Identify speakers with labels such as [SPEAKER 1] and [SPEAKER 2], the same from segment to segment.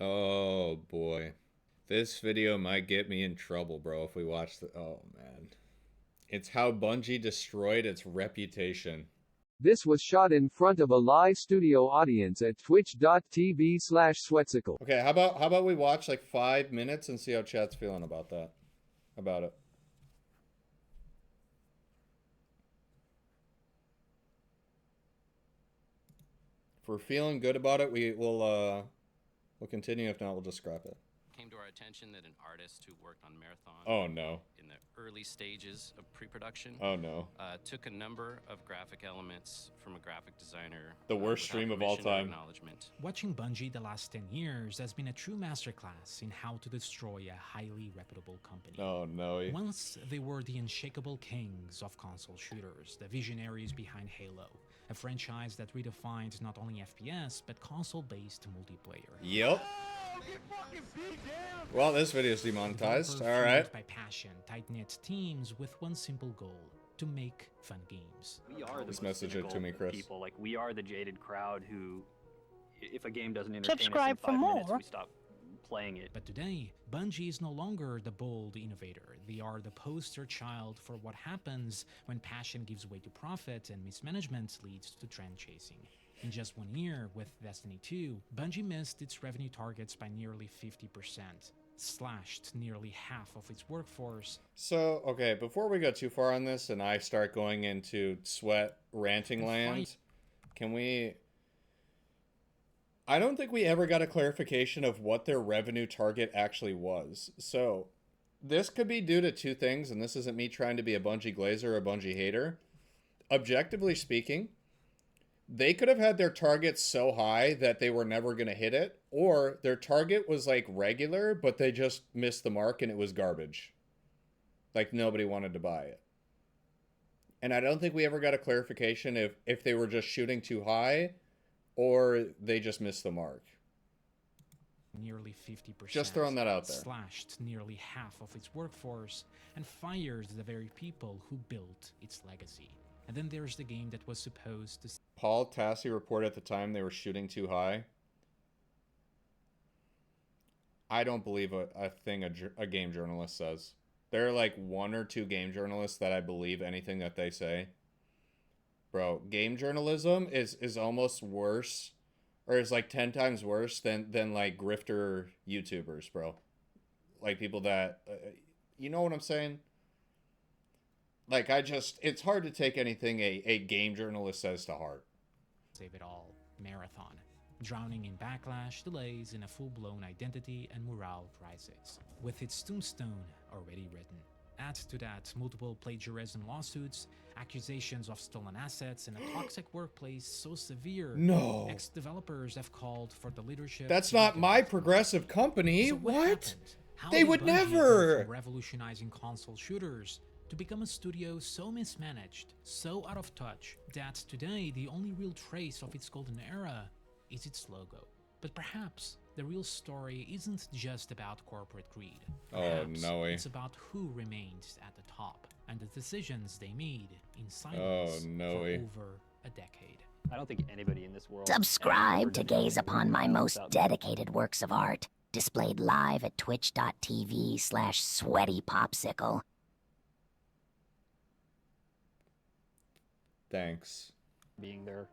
[SPEAKER 1] Oh boy. This video might get me in trouble, bro, if we watch the. Oh man. It's how Bungie destroyed its reputation.
[SPEAKER 2] This was shot in front of a live studio audience at twitch.tv/Sweatcicle.
[SPEAKER 1] Okay, how about we watch like 5 minutes and see how chat's feeling about that? About it. If we're feeling good about it, we'll continue. If not, we'll just scrap it.
[SPEAKER 3] Came to our attention that an artist who worked on Marathon
[SPEAKER 1] Oh no.
[SPEAKER 3] in the early stages of pre-production
[SPEAKER 1] Oh no.
[SPEAKER 3] took a number of graphic elements from a graphic designer.
[SPEAKER 1] The worst stream of all time.
[SPEAKER 3] Acknowledgement.
[SPEAKER 4] Watching Bungie the last 10 years has been a true masterclass in how to destroy a highly reputable company.
[SPEAKER 1] Oh no.
[SPEAKER 4] Once they were the unshakable kings of console shooters, the visionaries behind Halo, a franchise that redefined not only FPS but console-based multiplayer.
[SPEAKER 1] Yep. Well, this video is demonetized. All right.
[SPEAKER 4] By passion, tight-knit teams with one simple goal: to make fun games.
[SPEAKER 5] We are the
[SPEAKER 1] Just
[SPEAKER 5] most
[SPEAKER 1] message it to me, Chris.
[SPEAKER 5] people. Like, we are the jaded crowd who, if a game doesn't entertain
[SPEAKER 6] Subscribe
[SPEAKER 5] us in 5
[SPEAKER 6] for
[SPEAKER 5] minutes,
[SPEAKER 6] more.
[SPEAKER 5] we stop playing it.
[SPEAKER 4] But today, Bungie is no longer the bold innovator. They are the poster child for what happens when passion gives way to profit and mismanagement leads to trend chasing. In just 1 year, with Destiny 2, Bungie missed its revenue targets by nearly 50%, slashed nearly half of its workforce.
[SPEAKER 1] So, okay, before we go too far on this and I start going into sweat ranting land, can we... I don't think we ever got a clarification of what their revenue target actually was. So, this could be due to two things, and this isn't me trying to be a Bungie glazer or a Bungie hater. Objectively speaking, they could have had their target so high that they were never going to hit it, or their target was like regular, but they just missed the mark and it was garbage. Like nobody wanted to buy it. And I don't think we ever got a clarification if they were just shooting too high or they just missed the mark.
[SPEAKER 4] Nearly 50%.
[SPEAKER 1] Just throwing that out there.
[SPEAKER 4] Slashed nearly half of its workforce and fired the very people who built its legacy. And then there's the game that was supposed to...
[SPEAKER 1] Paul Tassi reported at the time they were shooting too high. I don't believe a thing a game journalist says. There are like one or two game journalists that I believe anything that they say. Bro, game journalism is almost worse, or is like 10 times worse than like grifter YouTubers, bro. Like people that, you know what I'm saying? Like, it's hard to take anything a game journalist says to heart.
[SPEAKER 4] Save it all. Marathon. Drowning in backlash, delays, in a full-blown identity and morale crisis. With its tombstone already written. Add to that multiple plagiarism lawsuits, accusations of stolen assets, and a toxic workplace so severe.
[SPEAKER 1] No.
[SPEAKER 4] Ex-developers have called for the leadership...
[SPEAKER 1] That's not my progressive company.
[SPEAKER 4] So
[SPEAKER 1] what?
[SPEAKER 4] Happened? How
[SPEAKER 1] They
[SPEAKER 4] did
[SPEAKER 1] would
[SPEAKER 4] Bungie
[SPEAKER 1] never.
[SPEAKER 4] go from revolutionizing console shooters to become a studio so mismanaged, so out of touch, that today the only real trace of its golden era is its logo. But perhaps the real story isn't just about corporate greed. Perhaps
[SPEAKER 1] no way.
[SPEAKER 4] It's about who remained at the top and the decisions they made in silence for over a decade.
[SPEAKER 5] I don't think anybody in this world...
[SPEAKER 6] Subscribe to gaze upon my most dedicated works of art, displayed live at twitch.tv/sweatypopsicle.
[SPEAKER 1] Thanks.
[SPEAKER 5] Being their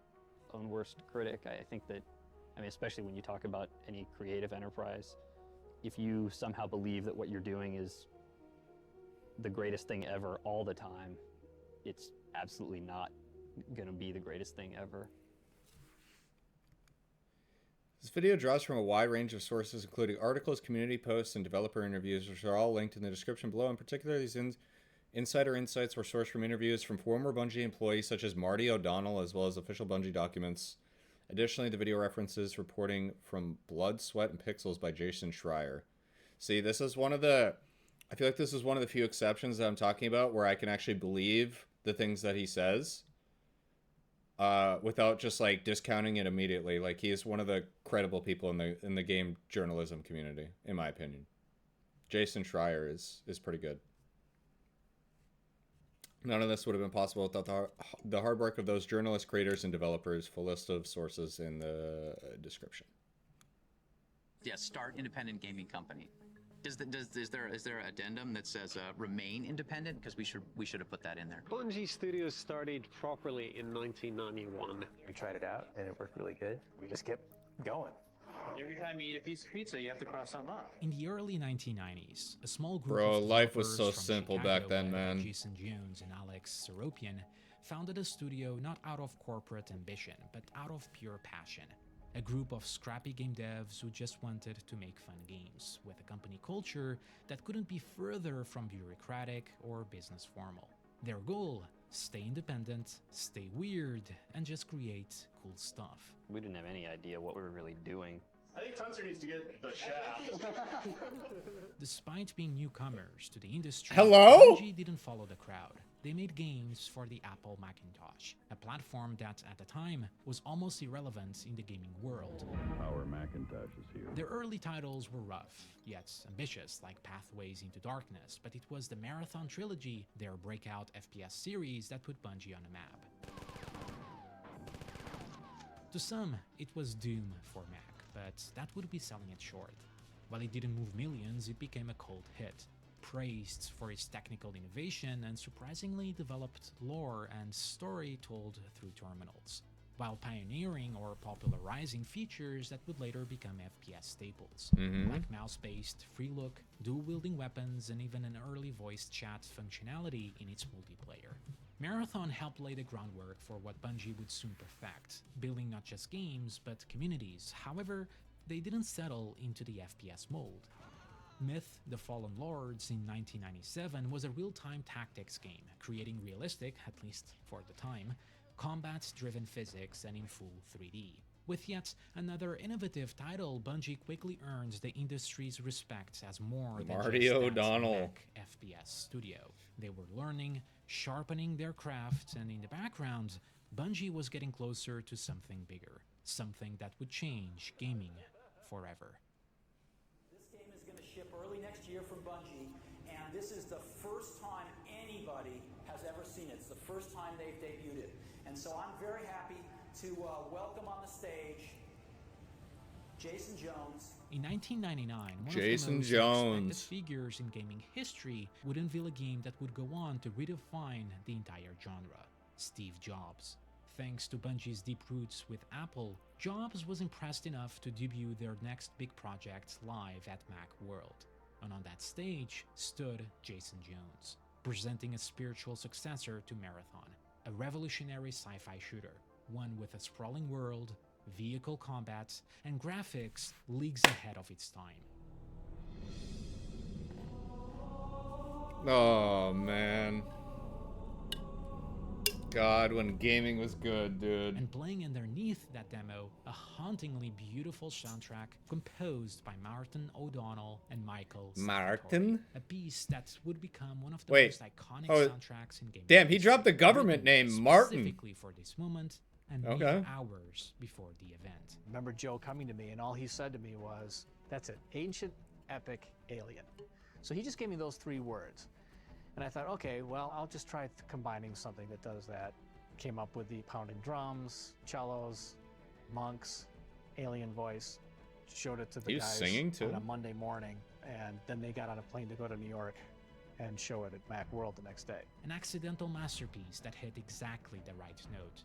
[SPEAKER 5] own worst critic, I think that, I mean, especially when you talk about any creative enterprise, if you somehow believe that what you're doing is the greatest thing ever all the time, it's absolutely not going to be the greatest thing ever.
[SPEAKER 1] This video draws from a wide range of sources, including articles, community posts, and developer interviews, which are all linked in the description below. In particular, these insider insights were sourced from interviews from former Bungie employees such as Marty O'Donnell, as well as official Bungie documents. Additionally, the video references reporting from Blood, Sweat, and Pixels by Jason Schreier. See, this is one of the... I feel like this is one of the few exceptions that I'm talking about where I can actually believe the things that he says without just, like, discounting it immediately. Like, he is one of the credible people in the game journalism community, in my opinion. Jason Schreier is pretty good. None of this would have been possible without the hard work of those journalists, creators, and developers. Full list of sources in the description.
[SPEAKER 7] Yeah, start independent gaming company. Is there an addendum that says remain independent? Because we should have put that in there.
[SPEAKER 8] Bungie Studios started properly in 1991.
[SPEAKER 9] We tried it out and it worked really good. We just kept going.
[SPEAKER 10] Every time you eat a piece of pizza, you have to cross something off.
[SPEAKER 4] In the early 1990s, a small group
[SPEAKER 1] Bro,
[SPEAKER 4] of
[SPEAKER 1] life was so
[SPEAKER 4] developers from
[SPEAKER 1] simple
[SPEAKER 4] Chicago
[SPEAKER 1] back then,
[SPEAKER 4] led by
[SPEAKER 1] man.
[SPEAKER 4] Jason Jones and Alex Seropian founded a studio not out of corporate ambition, but out of pure passion. A group of scrappy game devs who just wanted to make fun games, with a company culture that couldn't be further from bureaucratic or business formal. Their goal? Stay independent, stay weird, and just create cool stuff.
[SPEAKER 5] We didn't have any idea what we were really doing.
[SPEAKER 10] I think Tunster needs to get the shaft.
[SPEAKER 4] Despite being newcomers to the industry,
[SPEAKER 1] Hello?
[SPEAKER 4] Bungie didn't follow the crowd. They made games for the Apple Macintosh, a platform that, at the time, was almost irrelevant in the gaming world.
[SPEAKER 11] Our Macintosh is here.
[SPEAKER 4] Their early titles were rough, yet ambitious, like Pathways into Darkness, but it was the Marathon Trilogy, their breakout FPS series, that put Bungie on the map. To some, it was Doom for Mac, but that would be selling it short. While it didn't move millions, it became a cult hit. Praised for its technical innovation and surprisingly developed lore and story told through terminals, while pioneering or popularizing features that would later become FPS staples, like mouse-based free look, dual-wielding weapons, and even an early voice chat functionality in its multiplayer. Marathon helped lay the groundwork for what Bungie would soon perfect, building not just games, but communities. However, they didn't settle into the FPS mold. Myth: The Fallen Lords in 1997 was a real-time tactics game, creating realistic, at least for the time, combat-driven physics and in full 3D. With yet another innovative title, Bungie quickly earns the industry's respect as more than
[SPEAKER 1] Marty
[SPEAKER 4] just that
[SPEAKER 1] O'Donnell.
[SPEAKER 4] Mac FPS studio. They were learning, sharpening their craft, and in the background, Bungie was getting closer to something bigger, something that would change gaming forever.
[SPEAKER 12] Ship early next year from Bungie, and this is the first time anybody has ever seen it. It's the first time they've debuted it. And so I'm very happy to welcome on the stage Jason Jones.
[SPEAKER 4] In 1999, one
[SPEAKER 1] Jason
[SPEAKER 4] of the most
[SPEAKER 1] Jones.
[SPEAKER 4] respected figures in gaming history would unveil a game that would go on to redefine the entire genre: Steve Jobs. Thanks to Bungie's deep roots with Apple, Jobs was impressed enough to debut their next big project live at Macworld. And on that stage stood Jason Jones, presenting a spiritual successor to Marathon, a revolutionary sci-fi shooter, one with a sprawling world, vehicle combat, and graphics leagues ahead of its time.
[SPEAKER 1] Oh, man. God, when gaming was good, dude.
[SPEAKER 4] And playing underneath that demo, a hauntingly beautiful soundtrack composed by Martin O'Donnell and Michael
[SPEAKER 1] Martin?
[SPEAKER 4] Salvatore, a piece that would become one of the
[SPEAKER 1] Wait.
[SPEAKER 4] most iconic
[SPEAKER 1] Oh,
[SPEAKER 4] soundtracks in gaming.
[SPEAKER 1] damn, he
[SPEAKER 4] history,
[SPEAKER 1] dropped the government
[SPEAKER 4] written
[SPEAKER 1] name, Martin.
[SPEAKER 4] specifically for this moment, and
[SPEAKER 1] Okay.
[SPEAKER 4] mere hours before the event.
[SPEAKER 9] I remember Joe coming to me and all he said to me was, "That's it, ancient epic alien." So he just gave me those 3 words. And I thought, okay, well, I'll just try combining something that does that. Came up with the pounding drums, cellos, monks, alien voice, showed it to the
[SPEAKER 1] He was
[SPEAKER 9] guys
[SPEAKER 1] singing, too?
[SPEAKER 9] on a Monday morning, and then they got on a plane to go to New York and show it at Macworld the next day.
[SPEAKER 4] An accidental masterpiece that hit exactly the right note.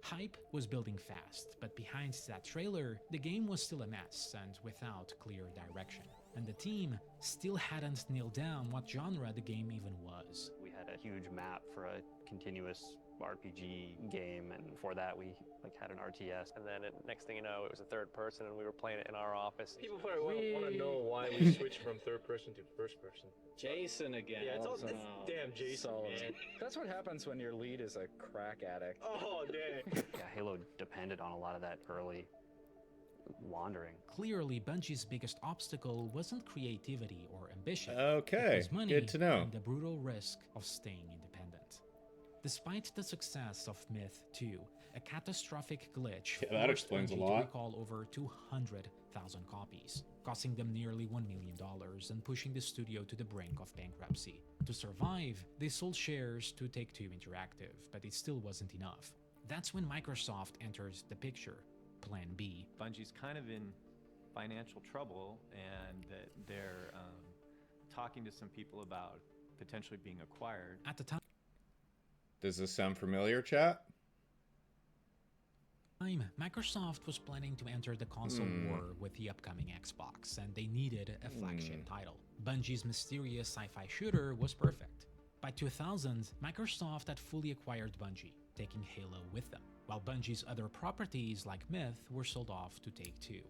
[SPEAKER 4] Hype was building fast, but behind that trailer, the game was still a mess and without clear direction. And the team still hadn't nailed down what genre the game even was.
[SPEAKER 5] We had a huge map for a continuous RPG game, and before that we had an RTS.
[SPEAKER 13] And then next thing you know, it was a third person, and we were playing it in our office.
[SPEAKER 10] People probably want to know why we switched from third person to first person.
[SPEAKER 14] Jason again.
[SPEAKER 10] Yeah, it's all damn Jason, man.
[SPEAKER 14] That's what happens when your lead is a crack addict.
[SPEAKER 10] Oh, dang.
[SPEAKER 5] Yeah, Halo depended on a lot of that early wandering.
[SPEAKER 4] Clearly, Bungie's biggest obstacle wasn't creativity or ambition.
[SPEAKER 1] Okay,
[SPEAKER 4] It was money
[SPEAKER 1] good to know.
[SPEAKER 4] and the brutal risk of staying independent. Despite the success of Myth 2, a catastrophic glitch
[SPEAKER 1] Yeah, that
[SPEAKER 4] forced
[SPEAKER 1] explains a
[SPEAKER 4] Bungie
[SPEAKER 1] lot.
[SPEAKER 4] to recall over 200,000 copies, costing them nearly $1 million and pushing the studio to the brink of bankruptcy. To survive, they sold shares to Take-Two Interactive, but it still wasn't enough. That's when Microsoft enters the picture, Plan B.
[SPEAKER 15] Bungie's kind of in financial trouble and that they're talking to some people about potentially being acquired.
[SPEAKER 4] At the time,
[SPEAKER 1] Does this sound familiar, chat?
[SPEAKER 4] Microsoft was planning to enter the console war with the upcoming Xbox, and they needed a flagship title. Bungie's mysterious sci-fi shooter was perfect. By 2000, Microsoft had fully acquired Bungie, taking Halo with them, while Bungie's other properties like Myth were sold off to Take-Two.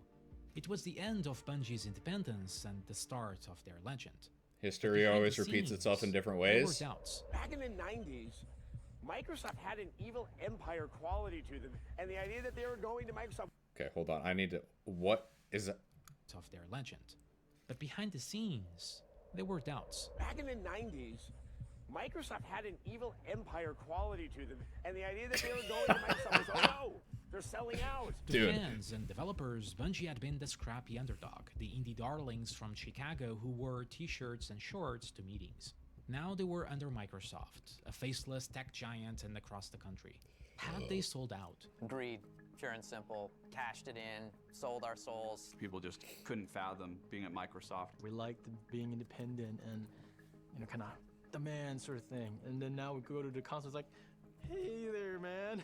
[SPEAKER 4] It was the end of Bungie's independence and the start of their legend.
[SPEAKER 1] History always repeats itself in different ways.
[SPEAKER 4] There were doubts.
[SPEAKER 16] Back in the 90s, Microsoft had an evil empire quality to them, and the idea that they were going to Microsoft...
[SPEAKER 1] Okay, hold on. I need to... What is it?
[SPEAKER 4] Of their legend. But behind the scenes, there were doubts.
[SPEAKER 16] Back in the 90s, Microsoft had an evil empire quality to them, and the idea that they were going to Microsoft was, oh no, they're selling out.
[SPEAKER 4] To fans and developers, Bungie had been the scrappy underdog, the indie darlings from Chicago who wore t-shirts and shorts to meetings. Now they were under Microsoft, a faceless tech giant and across the country. Had they sold out?
[SPEAKER 17] Greed, pure and simple. Cashed it in, sold our souls.
[SPEAKER 18] People just couldn't fathom being at Microsoft.
[SPEAKER 19] We liked being independent and, kind of the man sort of thing. And then now we go to the console, it's like, hey there, man.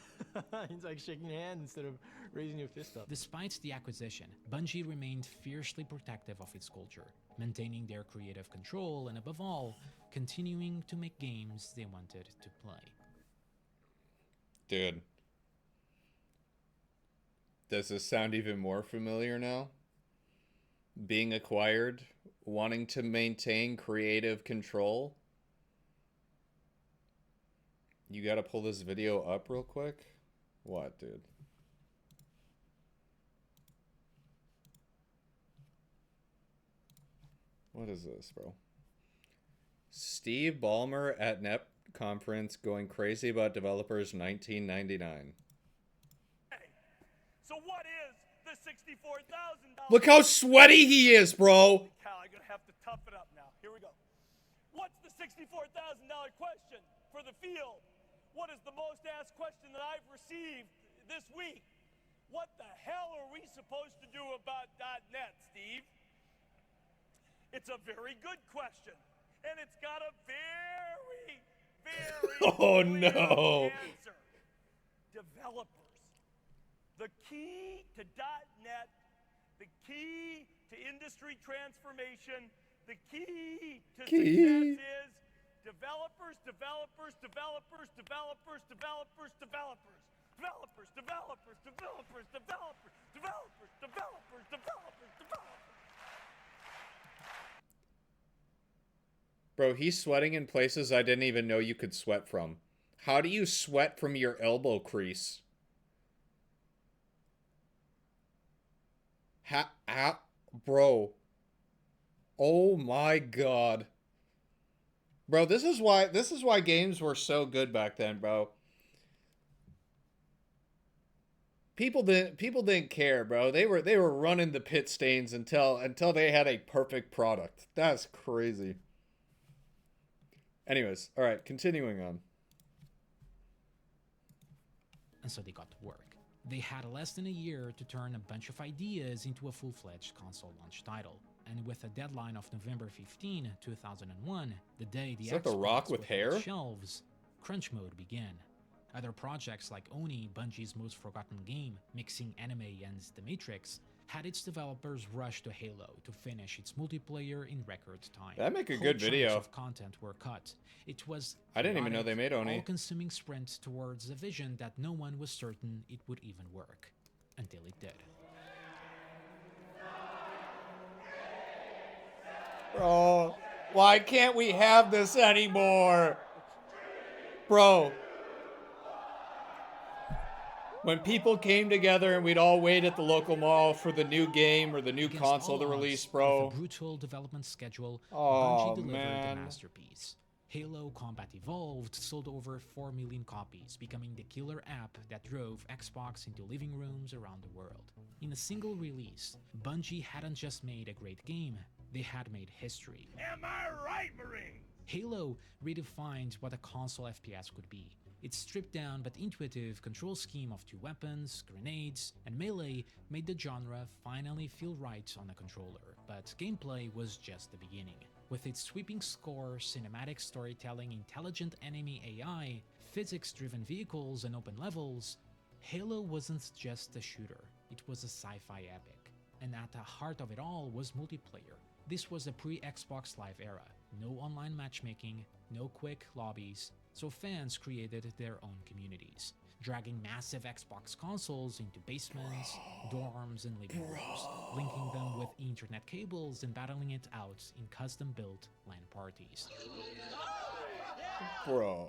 [SPEAKER 19] He's like shaking your hand instead of raising your fist up.
[SPEAKER 4] Despite the acquisition, Bungie remained fiercely protective of its culture, maintaining their creative control and, above all, continuing to make games they wanted to play.
[SPEAKER 1] Dude. Does this sound even more familiar now? Being acquired, wanting to maintain creative control. You gotta pull this video up real quick? What, dude? What is this, bro? Steve Ballmer at NEP conference going crazy about developers 1999.
[SPEAKER 20] So what is the $64,000?
[SPEAKER 1] Look how sweaty he is, bro.
[SPEAKER 20] Cow, I'm gonna have to tough it up now. Here we go. What's the $64,000 question for the field? What is the most asked question that I've received this week? What the hell are we supposed to do about .NET, Steve? It's a very good question, and it's got a very, very clear answer. Developers. The key to .NET, the key to industry transformation, the key to success is developers, developers, developers, developers, developers, developers. Developers, developers, developers, developers, developers, developers, developers, developers.
[SPEAKER 1] Bro, he's sweating in places I didn't even know you could sweat from. How do you sweat from your elbow crease? Bro. Oh my god. Bro, this is why games were so good back then, bro. People didn't care, bro. They were running the pit stains until they had a perfect product. That's crazy. Anyways, all right, continuing on.
[SPEAKER 4] And so they got to work. They had less than a year to turn a bunch of ideas into a full-fledged console launch title. And with a deadline of November 15, 2001, the day the
[SPEAKER 1] Is that The Rock with hair?
[SPEAKER 4] Shelves, crunch mode began. Other projects like Oni, Bungie's most forgotten game, mixing anime and The Matrix, had its developers rush to Halo to finish its multiplayer in record time.
[SPEAKER 1] That'd make a
[SPEAKER 4] Whole
[SPEAKER 1] good video.
[SPEAKER 4] chunks of content were cut. It was
[SPEAKER 1] I didn't even know they made Oni.
[SPEAKER 4] all-consuming sprint towards a vision that no one was certain it would even work, until it did.
[SPEAKER 1] Bro, why can't we have this anymore? Bro. When people came together and we'd all wait at the local mall for the new game or the new console to release, bro.
[SPEAKER 4] With a brutal development schedule,
[SPEAKER 1] Oh,
[SPEAKER 4] Bungie delivered
[SPEAKER 1] man.
[SPEAKER 4] a masterpiece. Halo Combat Evolved sold over 4 million copies, becoming the killer app that drove Xbox into living rooms around the world. In a single release, Bungie hadn't just made a great game, they had made history.
[SPEAKER 20] Am I right, Marine?
[SPEAKER 4] Halo redefined what a console FPS could be. Its stripped down but intuitive control scheme of 2 weapons, grenades, and melee made the genre finally feel right on a controller, but gameplay was just the beginning. With its sweeping score, cinematic storytelling, intelligent enemy AI, physics-driven vehicles, and open levels, Halo wasn't just a shooter, it was a sci-fi epic. And at the heart of it all was multiplayer. This was the pre-Xbox Live era. No online matchmaking, no quick lobbies, so fans created their own communities, dragging massive Xbox consoles into basements, dorms, and living rooms, linking them with Ethernet cables and battling it out in custom-built LAN parties.
[SPEAKER 1] Bro.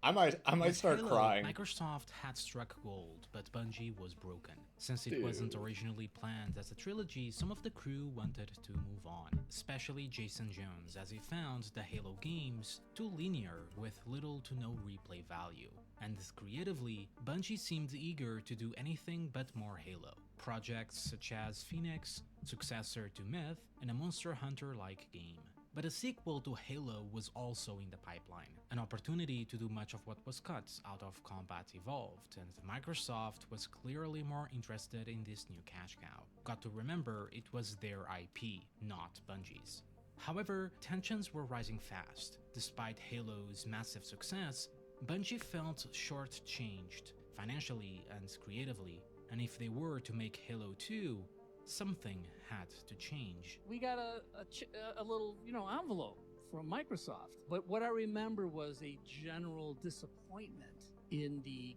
[SPEAKER 1] I might start
[SPEAKER 4] Halo,
[SPEAKER 1] crying.
[SPEAKER 4] Microsoft had struck gold, but Bungie was broken. Since it wasn't originally planned as a trilogy, some of the crew wanted to move on, especially Jason Jones, as he found the Halo games too linear with little to no replay value. And creatively, Bungie seemed eager to do anything but more Halo. Projects such as Phoenix, successor to Myth, and a Monster Hunter-like game. But a sequel to Halo was also in the pipeline, an opportunity to do much of what was cut out of Combat Evolved, and Microsoft was clearly more interested in this new cash cow. Got to remember, it was their IP, not Bungie's. However, tensions were rising fast. Despite Halo's massive success, Bungie felt short-changed, financially and creatively, and if they were to make Halo 2, something had to change.
[SPEAKER 21] We got a little, envelope from Microsoft. But what I remember was a general disappointment in the,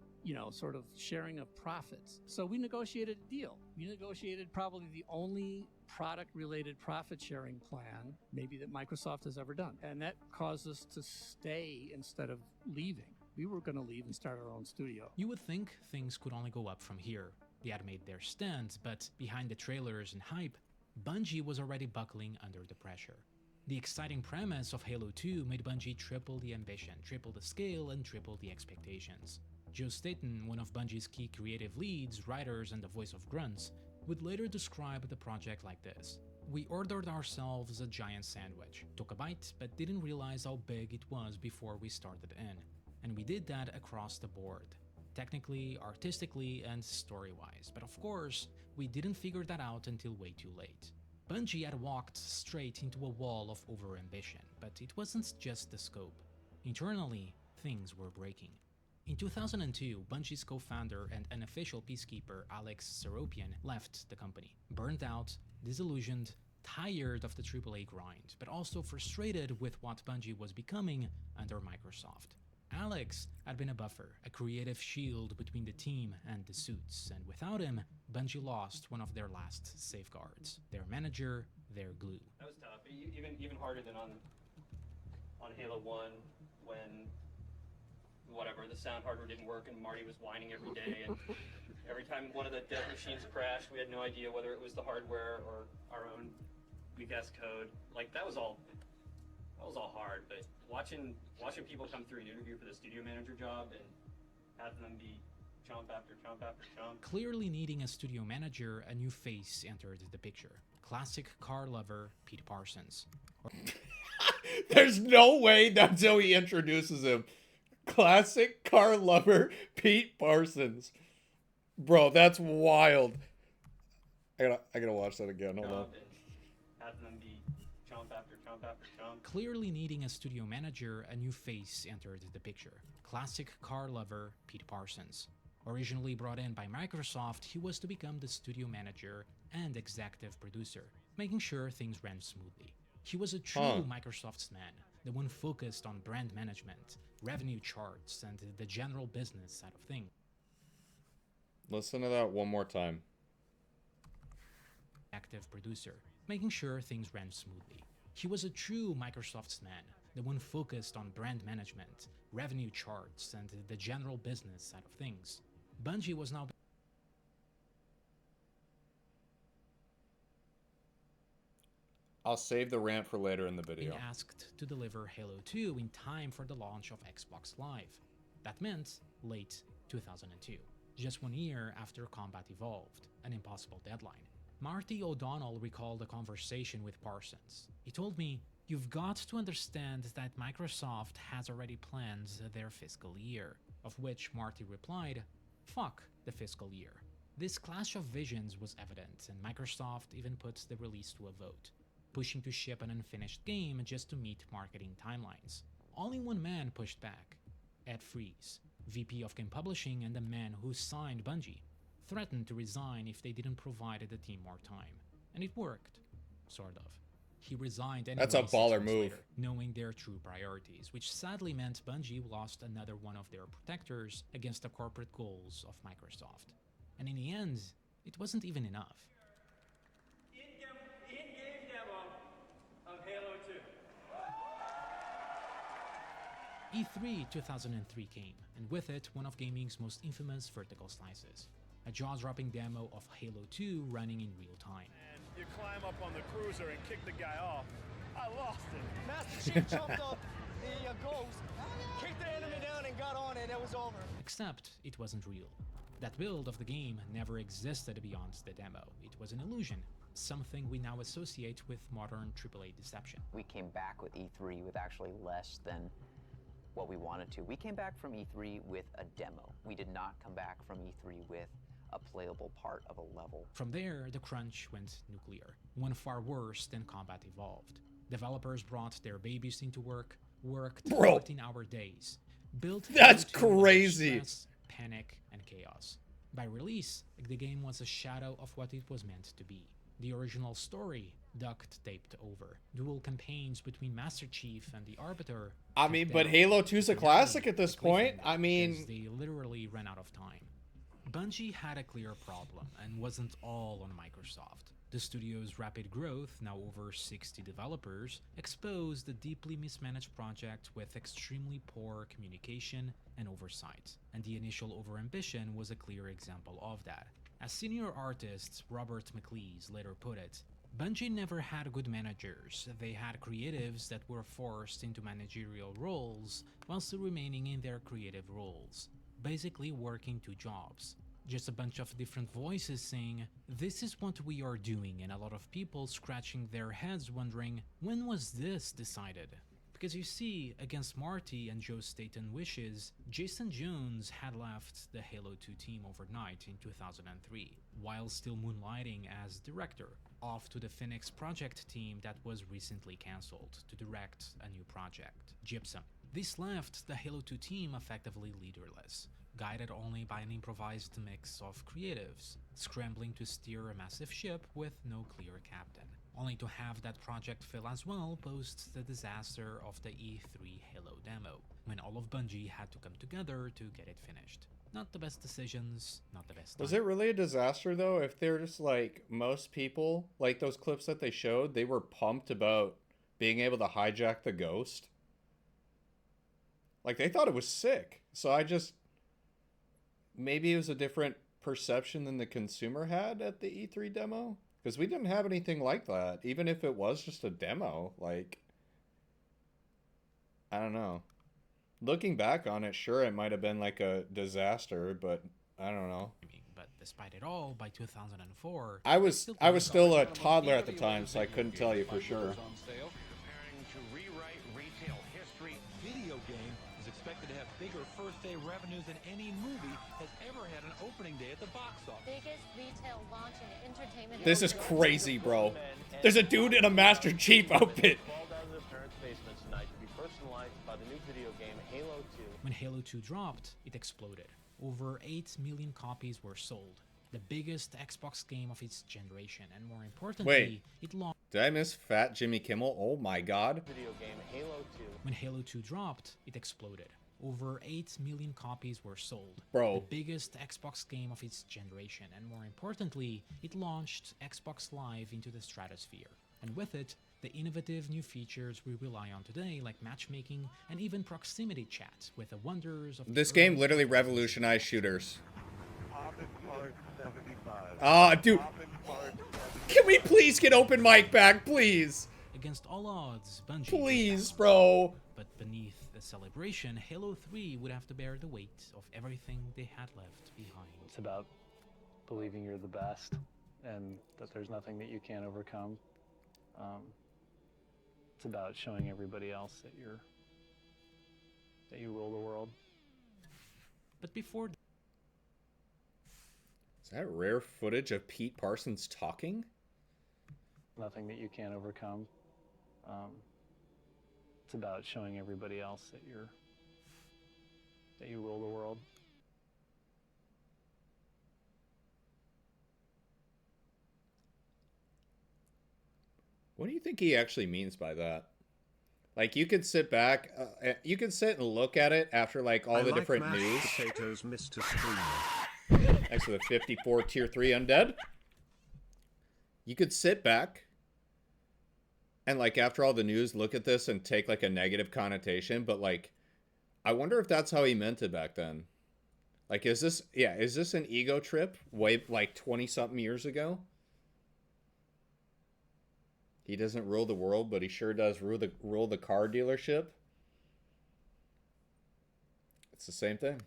[SPEAKER 21] sort of sharing of profits. So we negotiated a deal. We negotiated probably the only product-related profit-sharing plan maybe that Microsoft has ever done. And that caused us to stay instead of leaving. We were going to leave and start our own studio.
[SPEAKER 4] You would think things could only go up from here. They had made their stand, but behind the trailers and hype, Bungie was already buckling under the pressure. The exciting premise of Halo 2 made Bungie triple the ambition, triple the scale, and triple the expectations. Joe Staten, one of Bungie's key creative leads, writers, and the voice of Grunts, would later describe the project like this. We ordered ourselves a giant sandwich, took a bite, but didn't realize how big it was before we started in. And we did that across the board. Technically, artistically, and story-wise, but of course, we didn't figure that out until way too late. Bungie had walked straight into a wall of over-ambition, but it wasn't just the scope. Internally, things were breaking. In 2002, Bungie's co-founder and unofficial peacekeeper Alex Seropian left the company, burned out, disillusioned, tired of the AAA grind, but also frustrated with what Bungie was becoming under Microsoft. Alex had been a buffer, a creative shield between the team and the suits, and without him, Bungie lost one of their last safeguards. Their manager, their glue.
[SPEAKER 5] That was tough. Even harder than on Halo 1 when the sound hardware didn't work and Marty was whining every day, and every time one of the dev machines crashed, we had no idea whether it was the hardware or our own weak-ass code. That was all hard, but watching people come through and interview for the studio manager job and have them be chomp after chomp after chomp.
[SPEAKER 4] Clearly needing a studio manager, a new face entered the picture. Classic car lover Pete Parsons.
[SPEAKER 1] There's no way that's how he introduces him. Classic car lover Pete Parsons. Bro, that's wild. I gotta watch that again. Hold on.
[SPEAKER 5] Have them be chomp after chomp after chomp.
[SPEAKER 4] Clearly needing a studio manager, a new face entered the picture. Classic car lover Pete Parsons. Originally brought in by Microsoft, he was to become the studio manager and executive producer, making sure things ran smoothly. He was a true Microsoft's man, the one focused on brand management, revenue charts, and the general business side of things.
[SPEAKER 1] Listen to that one more time.
[SPEAKER 4] Active producer, making sure things ran smoothly. He was a true Microsoft's man, the one focused on brand management, revenue charts, and the general business side of things. Bungie was now
[SPEAKER 1] I'll save the rant for later in the video.
[SPEAKER 4] being asked to deliver Halo 2 in time for the launch of Xbox Live. That meant late 2002, just 1 year after Combat Evolved, an impossible deadline. Marty O'Donnell recalled a conversation with Parsons. He told me, You've got to understand that Microsoft has already planned their fiscal year, of which Marty replied, "Fuck the fiscal year." This clash of visions was evident, and Microsoft even put the release to a vote, pushing to ship an unfinished game just to meet marketing timelines. Only one man pushed back. Ed Freeze, VP of Game Publishing and the man who signed Bungie, threatened to resign if they didn't provide the team more time. And it worked. Sort of. He resigned anyway.
[SPEAKER 1] That's a
[SPEAKER 4] 6
[SPEAKER 1] baller
[SPEAKER 4] months
[SPEAKER 1] move.
[SPEAKER 4] later, knowing their true priorities, which sadly meant Bungie lost another one of their protectors against the corporate goals of Microsoft. And in the end, it wasn't even enough.
[SPEAKER 2] In-game demo of Halo 2.
[SPEAKER 4] E3 2003 came, and with it, one of gaming's most infamous vertical slices. A jaw-dropping demo of Halo 2 running in real time.
[SPEAKER 20] And you climb up on the cruiser and kick the guy off. I lost it.
[SPEAKER 2] Master Chief jumped up the ghost, kicked the enemy down and got on it, and it was over.
[SPEAKER 4] Except it wasn't real. That build of the game never existed beyond the demo. It was an illusion, something we now associate with modern AAA deception.
[SPEAKER 7] We came back with E3 with actually less than what we wanted to. We came back from E3 with a demo. We did not come back from E3 with a playable part of a level.
[SPEAKER 4] From there, the crunch went nuclear, one far worse than Combat Evolved. Developers brought their babies into work, worked 14-hour days, built
[SPEAKER 1] That's
[SPEAKER 4] Halo 2 under
[SPEAKER 1] crazy.
[SPEAKER 4] stress, panic, and chaos. By release, the game was a shadow of what it was meant to be. The original story, duct taped over. Dual campaigns between Master Chief and the Arbiter.
[SPEAKER 1] I mean, but Halo 2's a classic at this point. I mean,
[SPEAKER 4] they literally ran out of time. Bungie had a clear problem and wasn't all on Microsoft. The studio's rapid growth, now over 60 developers, exposed a deeply mismanaged project with extremely poor communication and oversight, and the initial overambition was a clear example of that. As senior artist Robert McLeese later put it, Bungie never had good managers. They had creatives that were forced into managerial roles while still remaining in their creative roles, basically working 2 jobs. Just a bunch of different voices saying, "This is what we are doing," and a lot of people scratching their heads wondering, when was this decided? Because you see, against Marty and Joe Staten wishes, Jason Jones had left the Halo 2 team overnight in 2003, while still moonlighting as director, off to the Phoenix Project team that was recently cancelled to direct a new project, Gypsum. This left the Halo 2 team effectively leaderless, guided only by an improvised mix of creatives, scrambling to steer a massive ship with no clear captain, only to have that project fail as well post the disaster of the E3 Halo demo, when all of Bungie had to come together to get it finished. Not the best decisions, not the best
[SPEAKER 1] was
[SPEAKER 4] time.
[SPEAKER 1] it really a disaster though? If they're just like most people, like those clips that they showed, they were pumped about being able to hijack the Ghost. Like they thought it was sick. So maybe it was a different perception than the consumer had at the E3 demo, because we didn't have anything like that, even if it was just a demo. Like, I don't know. Looking back on it, sure, it might have been like a disaster, but I don't know.
[SPEAKER 4] But despite it all, by 2004,
[SPEAKER 1] I was still a toddler at the time, so I couldn't tell you for sure.
[SPEAKER 22] Preparing to rewrite retail history. Video game is expected to have bigger first-day revenues than any movie has ever had an opening day at the box office.
[SPEAKER 23] Biggest retail launch in entertainment.
[SPEAKER 1] This is crazy, bro. There's a dude in a Master Chief outfit.
[SPEAKER 13] Fall down to their parents' basement tonight to be personalized by the new video game Halo 2.
[SPEAKER 4] When Halo 2 dropped, it exploded. Over 8 million copies were sold. The biggest Xbox game of its generation, and more importantly, it launched.
[SPEAKER 1] Did I miss Fat Jimmy Kimmel? Oh my god.
[SPEAKER 13] Video game Halo 2.
[SPEAKER 4] When Halo 2 dropped, it exploded. Over 8 million copies were sold.
[SPEAKER 1] Bro.
[SPEAKER 4] The biggest Xbox game of its generation, and more importantly, it launched Xbox Live into the stratosphere. And with it, the innovative new features we rely on today, like matchmaking and even proximity chat, with the wonders of
[SPEAKER 1] This game literally revolutionized shooters. Ah, dude. Can we please get open mic back, please?
[SPEAKER 4] Against all odds, Bungie.
[SPEAKER 1] Please, bro.
[SPEAKER 4] But beneath the celebration, Halo 3 would have to bear the weight of everything they had left behind.
[SPEAKER 5] It's about believing you're the best and that there's nothing that you can't overcome. It's about showing everybody else that you rule the world.
[SPEAKER 4] But before
[SPEAKER 1] Is that rare footage of Pete Parsons talking?
[SPEAKER 5] Nothing that you can't overcome. It's about showing everybody else that you rule the world.
[SPEAKER 1] What do you think he actually means by that? Like, you could sit back, you could sit and look at it after, like, all the different news.
[SPEAKER 3] Potatoes, Mr. Screamer.
[SPEAKER 1] Next to the 54 Tier 3 Undead. You could sit back and, like, after all the news, look at this and take, like, a negative connotation. But, like, I wonder if that's how he meant it back then. Like, is this an ego trip way, like, 20-something years ago? He doesn't rule the world, but he sure does rule the car dealership. It's the same thing.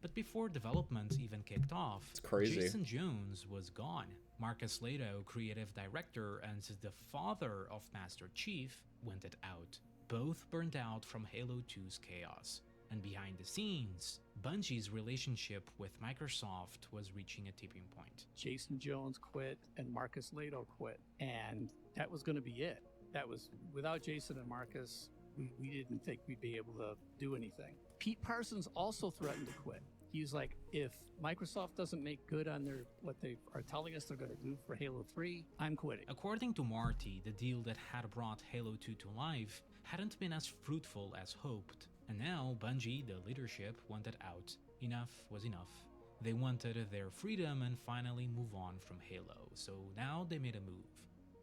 [SPEAKER 4] But before development even kicked off,
[SPEAKER 1] it's crazy.
[SPEAKER 4] Jason Jones was gone. Marcus Leto, creative director and the father of Master Chief, went it out. Both burned out from Halo 2's chaos. And behind the scenes, Bungie's relationship with Microsoft was reaching a tipping point.
[SPEAKER 21] Jason Jones quit and Marcus Leto quit, and that was going to be it. That was, without Jason and Marcus, we didn't think we'd be able to do anything. Pete Parsons also threatened to quit. He was like, if Microsoft doesn't make good on what they are telling us they're going to do for Halo 3, I'm quitting.
[SPEAKER 4] According to Marty, the deal that had brought Halo 2 to life hadn't been as fruitful as hoped. And now Bungie, the leadership, wanted out. Enough was enough. They wanted their freedom and finally move on from Halo. So now they made a move.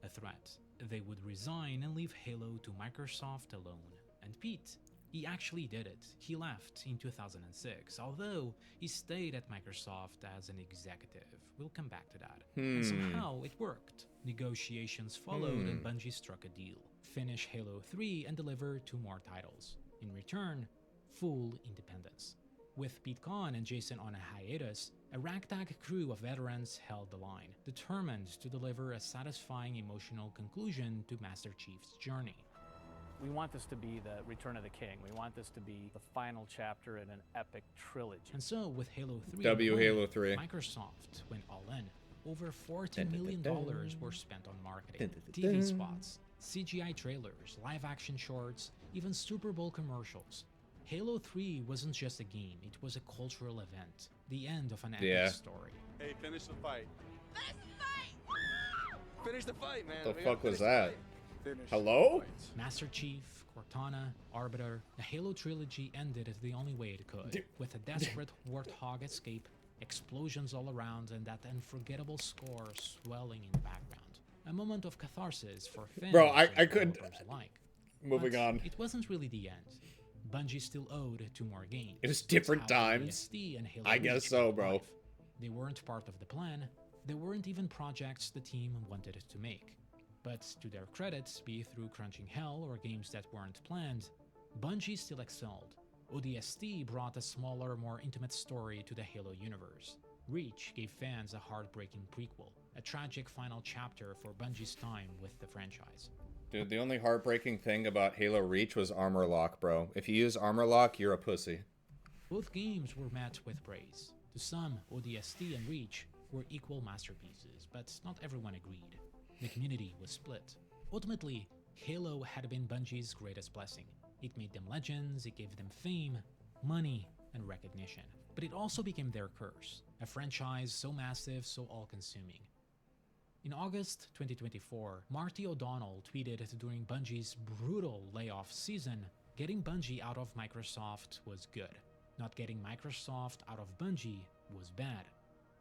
[SPEAKER 4] A threat. They would resign and leave Halo to Microsoft alone. And Pete, he actually did it. He left in 2006, although he stayed at Microsoft as an executive. We'll come back to that. And somehow it worked. Negotiations followed and Bungie struck a deal. Finish Halo 3 and deliver 2 more titles. In return, full independence. With Pete gone and Jason on a hiatus, a ragtag crew of veterans held the line, determined to deliver a satisfying emotional conclusion to Master Chief's journey.
[SPEAKER 9] We want this to be the Return of the King. We want this to be the final chapter in an epic trilogy.
[SPEAKER 4] And so, with Halo 3,
[SPEAKER 1] Halo 3.
[SPEAKER 4] Microsoft went all in. Over $40 million were spent on marketing, TV spots, CGI trailers, live-action shorts, even Super Bowl commercials. Halo 3 wasn't just a game, it was a cultural event. The end of an epic story.
[SPEAKER 2] Hey, finish the fight. Finish the fight! Finish the fight, man.
[SPEAKER 1] The fuck was that? Hello?
[SPEAKER 4] Master Chief, Cortana, Arbiter, the Halo trilogy ended the only way it could, with a desperate Warthog escape, explosions all around, and that unforgettable score swelling in the background. A moment of catharsis for fans
[SPEAKER 1] I could
[SPEAKER 4] alike.
[SPEAKER 1] Moving on.
[SPEAKER 4] It wasn't really the end. Bungie still owed 2 more games.
[SPEAKER 1] It was different times.
[SPEAKER 4] And Halo
[SPEAKER 1] I guess so, bro.
[SPEAKER 4] They weren't part of the plan. They weren't even projects the team wanted to make. But to their credit, be it through crunching hell or games that weren't planned, Bungie still excelled. ODST brought a smaller, more intimate story to the Halo universe. Reach gave fans a heartbreaking prequel, a tragic final chapter for Bungie's time with the franchise.
[SPEAKER 1] Dude, the only heartbreaking thing about Halo Reach was armor lock, bro. If you use armor lock, you're a pussy.
[SPEAKER 4] Both games were met with praise. To some, ODST and Reach were equal masterpieces, but not everyone agreed. The community was split. Ultimately, Halo had been Bungie's greatest blessing. It made them legends, it gave them fame, money, and recognition. But it also became their curse, a franchise so massive, so all-consuming. In August 2024, Marty O'Donnell tweeted during Bungie's brutal layoff season, getting Bungie out of Microsoft was good. Not getting Microsoft out of Bungie was bad.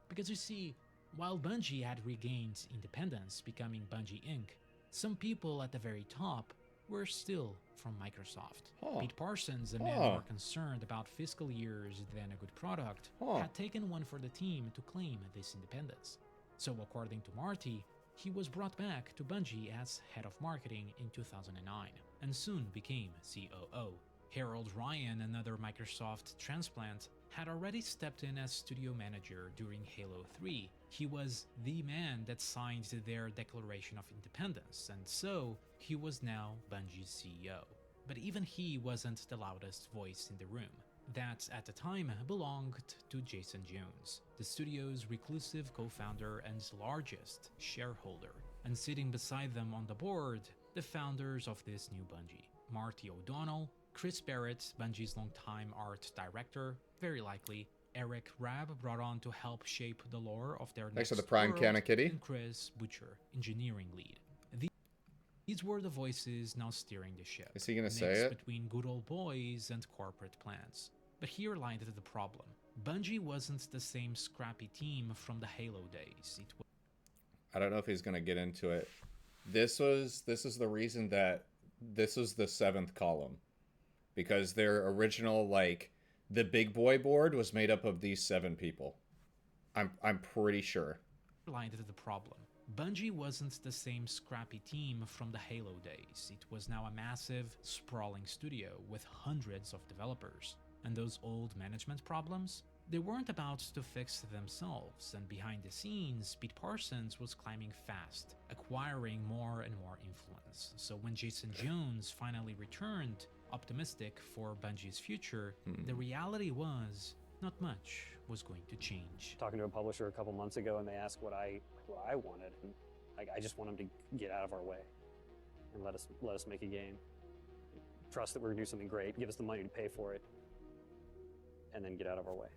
[SPEAKER 4] Because you see, while Bungie had regained independence, becoming Bungie Inc., some people at the very top were still from Microsoft. Pete Parsons, a man more concerned about fiscal years than a good product, had taken one for the team to claim this independence. So according to Marty, he was brought back to Bungie as head of marketing in 2009, and soon became COO. Harold Ryan, another Microsoft transplant, had already stepped in as studio manager during Halo 3, He was the man that signed their Declaration of Independence, and so he was now Bungie's CEO. But even he wasn't the loudest voice in the room. That, at the time, belonged to Jason Jones, the studio's reclusive co-founder and largest shareholder. And sitting beside them on the board, the founders of this new Bungie. Marty O'Donnell, Chris Barrett, Bungie's longtime art director, very likely, Eric Rabb brought on to help shape the lore of their
[SPEAKER 1] Thanks for
[SPEAKER 4] next
[SPEAKER 1] the Prime
[SPEAKER 4] world,
[SPEAKER 1] Canna Kitty.
[SPEAKER 4] and Chris Butcher, engineering lead. These were the voices now steering the ship.
[SPEAKER 1] Is he gonna
[SPEAKER 4] mixed
[SPEAKER 1] say it?
[SPEAKER 4] between good old boys and corporate plans. But here lied the problem. Bungie wasn't the same scrappy team from the Halo days. It was
[SPEAKER 1] I don't know if he's gonna get into it. This is the reason that this is the 7th column, because their original, like, the big boy board was made up of these 7 people. I'm pretty sure.
[SPEAKER 4] lied the problem. Bungie wasn't the same scrappy team from the Halo days. It was now a massive, sprawling studio with hundreds of developers. And those old management problems? They weren't about to fix themselves, and behind the scenes, Pete Parsons was climbing fast, acquiring more and more influence. So when Jason Jones finally returned, optimistic for Bungie's future, the reality was not much was going to change.
[SPEAKER 5] Talking to a publisher a couple months ago, and they asked what I wanted, and I just want them to get out of our way and let us make a game. Trust that we're gonna do something great, give us the money to pay for it, and then get out of our way.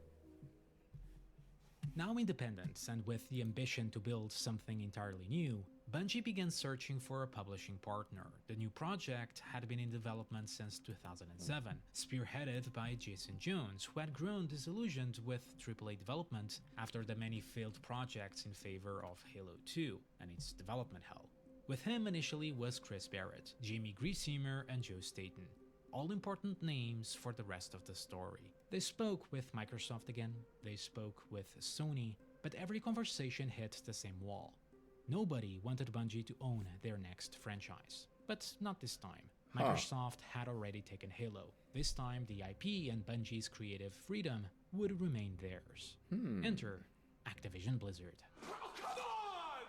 [SPEAKER 4] Now independent, and with the ambition to build something entirely new, Bungie began searching for a publishing partner. The new project had been in development since 2007, spearheaded by Jason Jones, who had grown disillusioned with AAA development after the many failed projects in favor of Halo 2 and its development hell. With him initially was Chris Barrett, Jamie Griesemer, and Joe Staten. All important names for the rest of the story. They spoke with Microsoft again, they spoke with Sony, but every conversation hit the same wall. Nobody wanted Bungie to own their next franchise. But not this time. Microsoft had already taken Halo. This time, the IP and Bungie's creative freedom would remain theirs. Enter Activision Blizzard.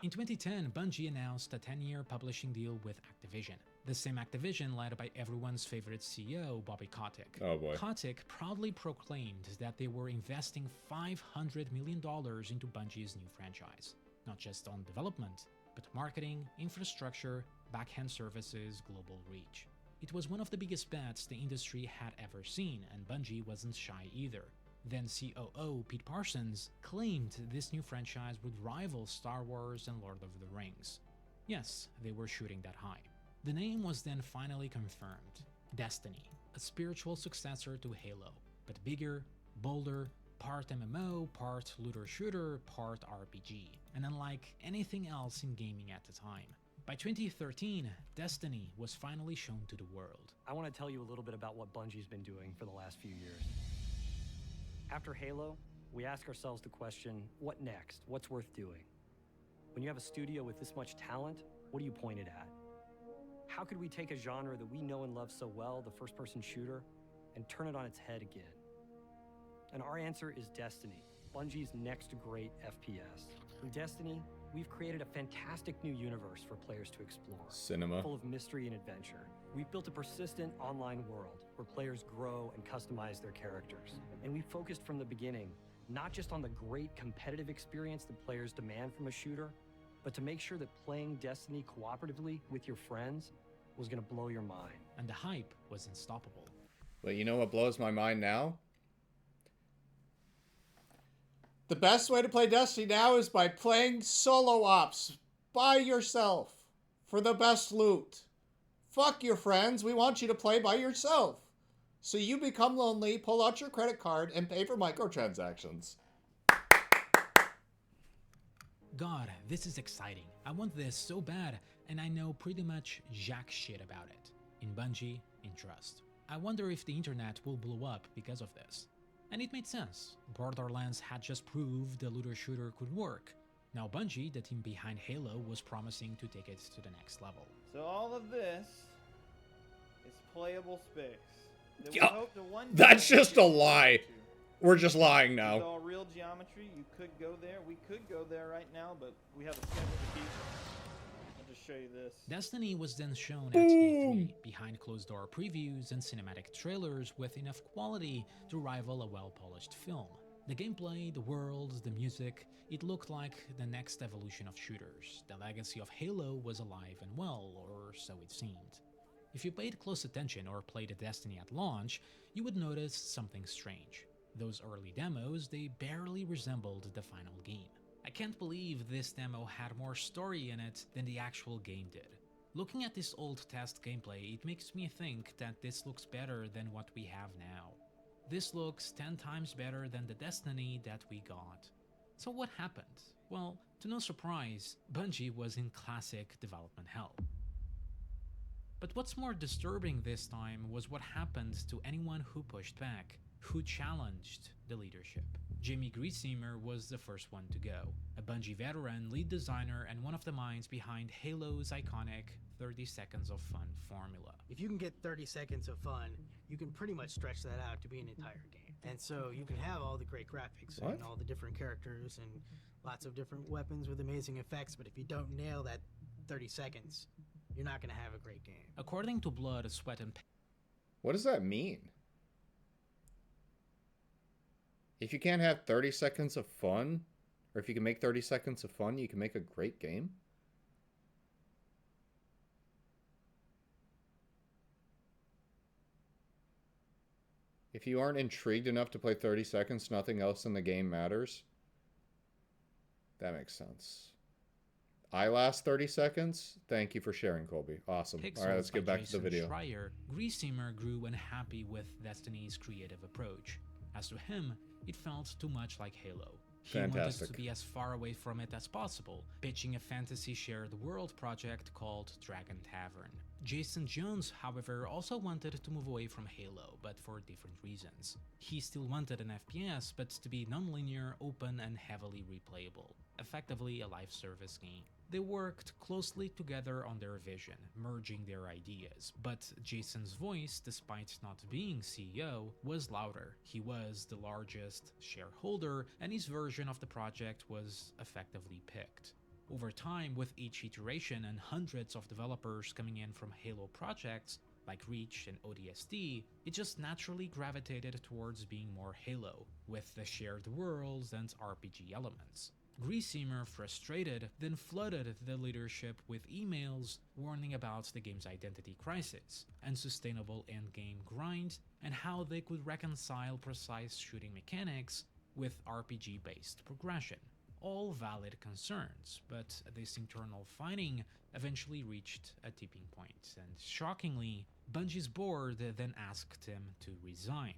[SPEAKER 4] In 2010, Bungie announced a 10-year publishing deal with Activision. The same Activision led by everyone's favorite CEO, Bobby Kotick.
[SPEAKER 1] Oh boy.
[SPEAKER 4] Kotick proudly proclaimed that they were investing $500 million into Bungie's new franchise. Not just on development, but marketing, infrastructure, backhand services, global reach. It was one of the biggest bets the industry had ever seen, and Bungie wasn't shy either. Then COO Pete Parsons claimed this new franchise would rival Star Wars and Lord of the Rings. Yes, they were shooting that high. The name was then finally confirmed. Destiny, a spiritual successor to Halo, but bigger, bolder, part MMO, part looter shooter, part RPG, and unlike anything else in gaming at the time. By 2013, Destiny was finally shown to the world.
[SPEAKER 6] I want to tell you a little bit about what Bungie's been doing for the last few years. After Halo, we ask ourselves the question, what next? What's worth doing? When you have a studio with this much talent, what do you point it at? How could we take a genre that we know and love so well, the first-person shooter, and turn it on its head again? And our answer is Destiny, Bungie's next great FPS. In Destiny, we've created a fantastic new universe for players to explore.
[SPEAKER 1] Cinema.
[SPEAKER 6] Full of mystery and adventure. We've built a persistent online world where players grow and customize their characters. And we focused from the beginning, not just on the great competitive experience that players demand from a shooter, but to make sure that playing Destiny cooperatively with your friends was going to blow your mind.
[SPEAKER 4] And the hype was unstoppable.
[SPEAKER 1] But you know what blows my mind now? The best way to play Destiny now is by playing solo ops by yourself for the best loot. Fuck your friends, we want you to play by yourself. So you become lonely, pull out your credit card, and pay for microtransactions.
[SPEAKER 4] God, this is exciting. I want this so bad, and I know pretty much jack shit about it. In Bungie, in trust. I wonder if the internet will blow up because of this. And it made sense. Borderlands had just proved the looter shooter could work. Now Bungie, the team behind Halo, was promising to take it to the next level.
[SPEAKER 8] So all of this is playable space. That we
[SPEAKER 1] Yeah,
[SPEAKER 8] hope to one day
[SPEAKER 1] that's just a lie. We're just lying
[SPEAKER 8] It's
[SPEAKER 1] now.
[SPEAKER 8] all real geometry. You could go there. We could go there right now, but we have a schedule to keep. I'll just show you this.
[SPEAKER 4] Destiny was then shown at E3, behind closed-door previews and cinematic trailers with enough quality to rival a well-polished film. The gameplay, the world, the music, it looked like the next evolution of shooters. The legacy of Halo was alive and well, or so it seemed. If you paid close attention or played Destiny at launch, you would notice something strange. Those early demos, they barely resembled the final game. I can't believe this demo had more story in it than the actual game did. Looking at this old test gameplay, it makes me think that this looks better than what we have now. This looks 10 times better than the Destiny that we got. So what happened? Well, to no surprise, Bungie was in classic development hell. But what's more disturbing this time was what happened to anyone who pushed back, who challenged the leadership. Jamie Griesemer was the first one to go, a Bungie veteran, lead designer, and one of the minds behind Halo's iconic 30 seconds of fun formula.
[SPEAKER 11] If you can get 30 seconds of fun, you can pretty much stretch that out to be an entire game. And so you can have all the great graphics and all the different characters and lots of different weapons with amazing effects, but if you don't nail that 30 seconds, you're not going to have a great game.
[SPEAKER 4] According to Blood, Sweat, and
[SPEAKER 1] What does that mean? If you can't have 30 seconds of fun, or if you can make 30 seconds of fun, you can make a great game? If you aren't intrigued enough to play 30 seconds, nothing else in the game matters. That makes sense. I last 30 seconds? Thank you for sharing, Colby. Awesome. All right, let's get back to the video.
[SPEAKER 4] Schreier, Griesemer grew unhappy with Destiny's creative approach. As to him, it felt too much like Halo. He wanted to be as far away from it as possible, pitching a fantasy shared world project called Dragon Tavern. Jason Jones, however, also wanted to move away from Halo, but for different reasons. He still wanted an FPS, but to be non-linear, open, and heavily replayable, effectively a live service game. They worked closely together on their vision, merging their ideas, but Jason's voice, despite not being CEO, was louder. He was the largest shareholder, and his version of the project was effectively picked. Over time, with each iteration and hundreds of developers coming in from Halo projects, like Reach and ODST, it just naturally gravitated towards being more Halo, with the shared worlds and RPG elements. Griesemer, frustrated, then flooded the leadership with emails warning about the game's identity crisis, unsustainable endgame grind, and how they could reconcile precise shooting mechanics with RPG-based progression. All valid concerns, but this internal fighting eventually reached a tipping point, and shockingly, Bungie's board then asked him to resign.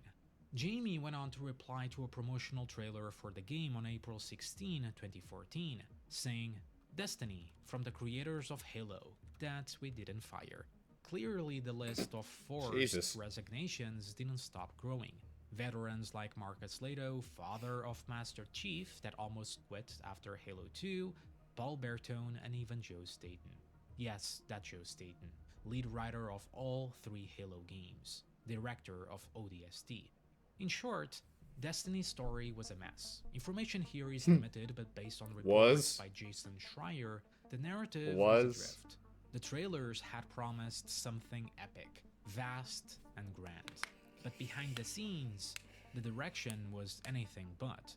[SPEAKER 4] Jamie went on to reply to a promotional trailer for the game on April 16, 2014, saying, "Destiny, from the creators of Halo, that we didn't fire." Clearly, the list of forced resignations didn't stop growing. Veterans like Marcus Leto, father of Master Chief that almost quit after Halo 2, Paul Bertone, and even Joe Staten. Yes, that Joe Staten, lead writer of all 3 Halo games, director of ODST. In short, Destiny's story was a mess. Information here is limited, but based on reports by Jason Schreier, the narrative was adrift. The trailers had promised something epic, vast, and grand. But behind the scenes, the direction was anything but.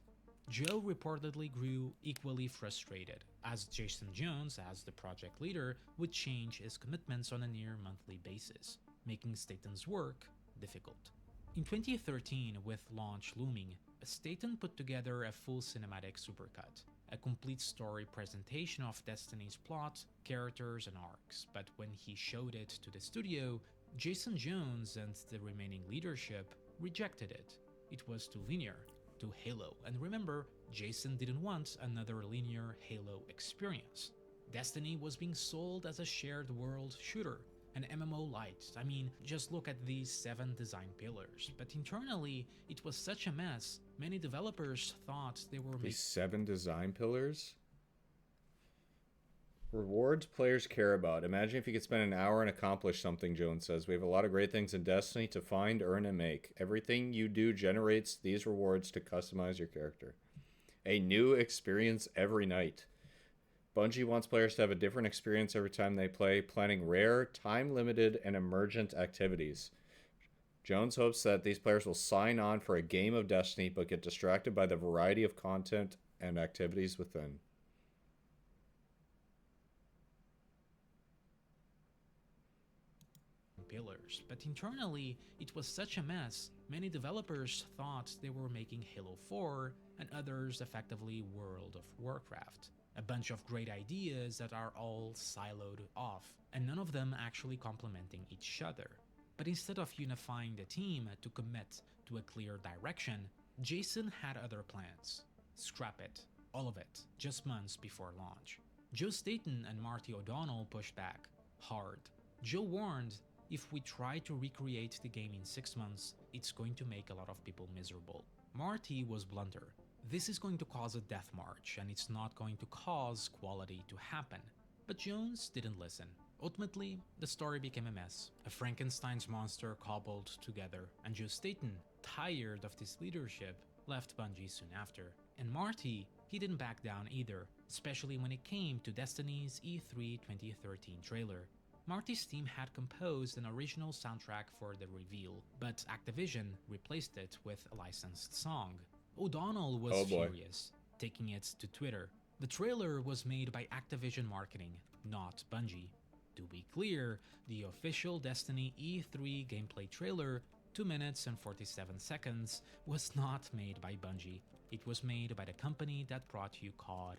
[SPEAKER 4] Joe reportedly grew equally frustrated, as Jason Jones, as the project leader, would change his commitments on a near monthly basis, making Staten's work difficult. In 2013, with launch looming, Staten put together a full cinematic supercut, a complete story presentation of Destiny's plot, characters, and arcs, but when he showed it to the studio, Jason Jones and the remaining leadership rejected it. It was too linear, too Halo, and remember, Jason didn't want another linear Halo experience. Destiny was being sold as a shared world shooter, an MMO light. I mean, just look at these 7 design pillars. But internally, it was such a mess, many developers thought they were
[SPEAKER 1] These 7 design pillars? Rewards players care about. Imagine if you could spend an hour and accomplish something, Jones says. We have a lot of great things in Destiny to find, earn, and make. Everything you do generates these rewards to customize your character. A new experience every night. Bungie wants players to have a different experience every time they play, planning rare, time-limited, and emergent activities. Jones hopes that these players will sign on for a game of Destiny but get distracted by the variety of content and activities within.
[SPEAKER 4] Pillars, but internally it was such a mess. Many developers thought they were making Halo 4 and others effectively World of Warcraft. A bunch of great ideas that are all siloed off and none of them actually complementing each other. But instead of unifying the team to commit to a clear direction, Jason had other plans. Scrap it, all of it, just months before launch. Joe Staten and Marty O'Donnell pushed back hard. Joe warned, if we try to recreate the game in 6 months, it's going to make a lot of people miserable. Marty was blunter. This is going to cause a death march, and it's not going to cause quality to happen. But Jones didn't listen. Ultimately, the story became a mess. A Frankenstein's monster cobbled together, and Joe Staten, tired of this leadership, left Bungie soon after. And Marty, he didn't back down either, especially when it came to Destiny's E3 2013 trailer. Marty's team had composed an original soundtrack for the reveal, but Activision replaced it with a licensed song. O'Donnell was furious, taking it to Twitter. The trailer was made by Activision Marketing, not Bungie. To be clear, the official Destiny E3 gameplay trailer, 2 minutes and 47 seconds, was not made by Bungie. It was made by the company that brought you COD.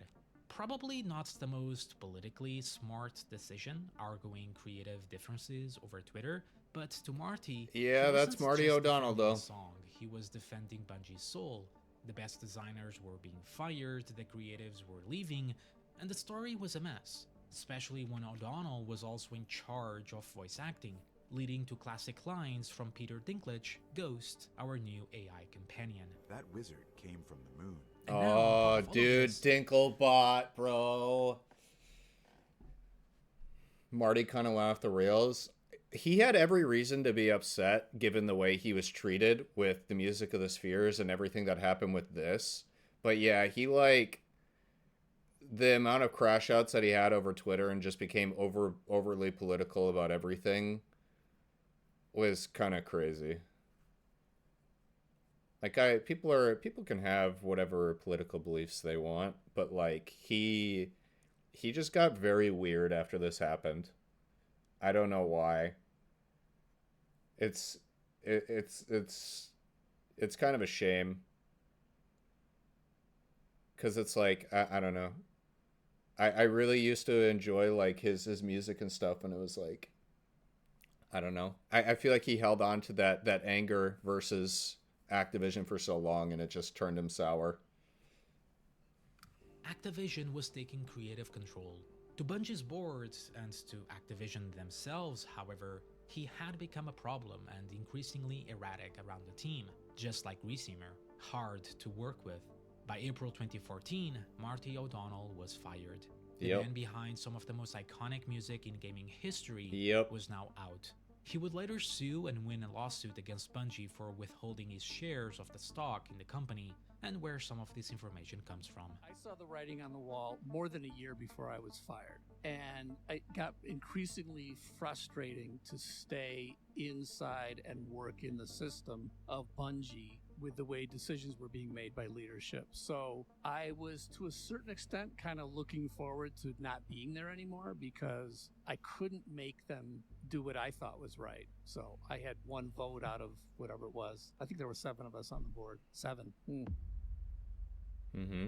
[SPEAKER 4] Probably not the most politically smart decision, arguing creative differences over Twitter, but to Marty,
[SPEAKER 1] yeah, that's Marty O'Donnell though.
[SPEAKER 4] Song. He was defending Bungie's soul. The best designers were being fired, the creatives were leaving, and the story was a mess, especially when O'Donnell was also in charge of voice acting, leading to classic lines from Peter Dinklage, Ghost, our new AI companion.
[SPEAKER 10] That wizard came from the moon.
[SPEAKER 1] Oh, dude, Dinklebot, bro. Marty kind of went off the rails. He had every reason to be upset given the way he was treated with the Music of the Spheres and everything that happened with this. But yeah, he the amount of crash outs that he had over Twitter and just became overly political about everything was kind of crazy. Like people can have whatever political beliefs they want, but like he just got very weird after this happened. I don't know why. It's kind of a shame. 'Cause it's like I don't know. I really used to enjoy like his music and stuff, and it was like I don't know. I feel like he held on to that anger versus Activision for so long, and it just turned him sour.
[SPEAKER 4] Activision was taking creative control. To Bungie's board and to Activision themselves, however, he had become a problem and increasingly erratic around the team, just like Reesemer, hard to work with. By April 2014, Marty O'Donnell was fired. The man behind some of the most iconic music in gaming history was now out. He would later sue and win a lawsuit against Bungie for withholding his shares of the stock in the company, and where some of this information comes from.
[SPEAKER 21] I saw the writing on the wall more than a year before I was fired, and it got increasingly frustrating to stay inside and work in the system of Bungie with the way decisions were being made by leadership. So I was, to a certain extent, kind of looking forward to not being there anymore because I couldn't make them do what I thought was right. So I had one vote out of whatever it was. I think there were 7 of us on the board. 7.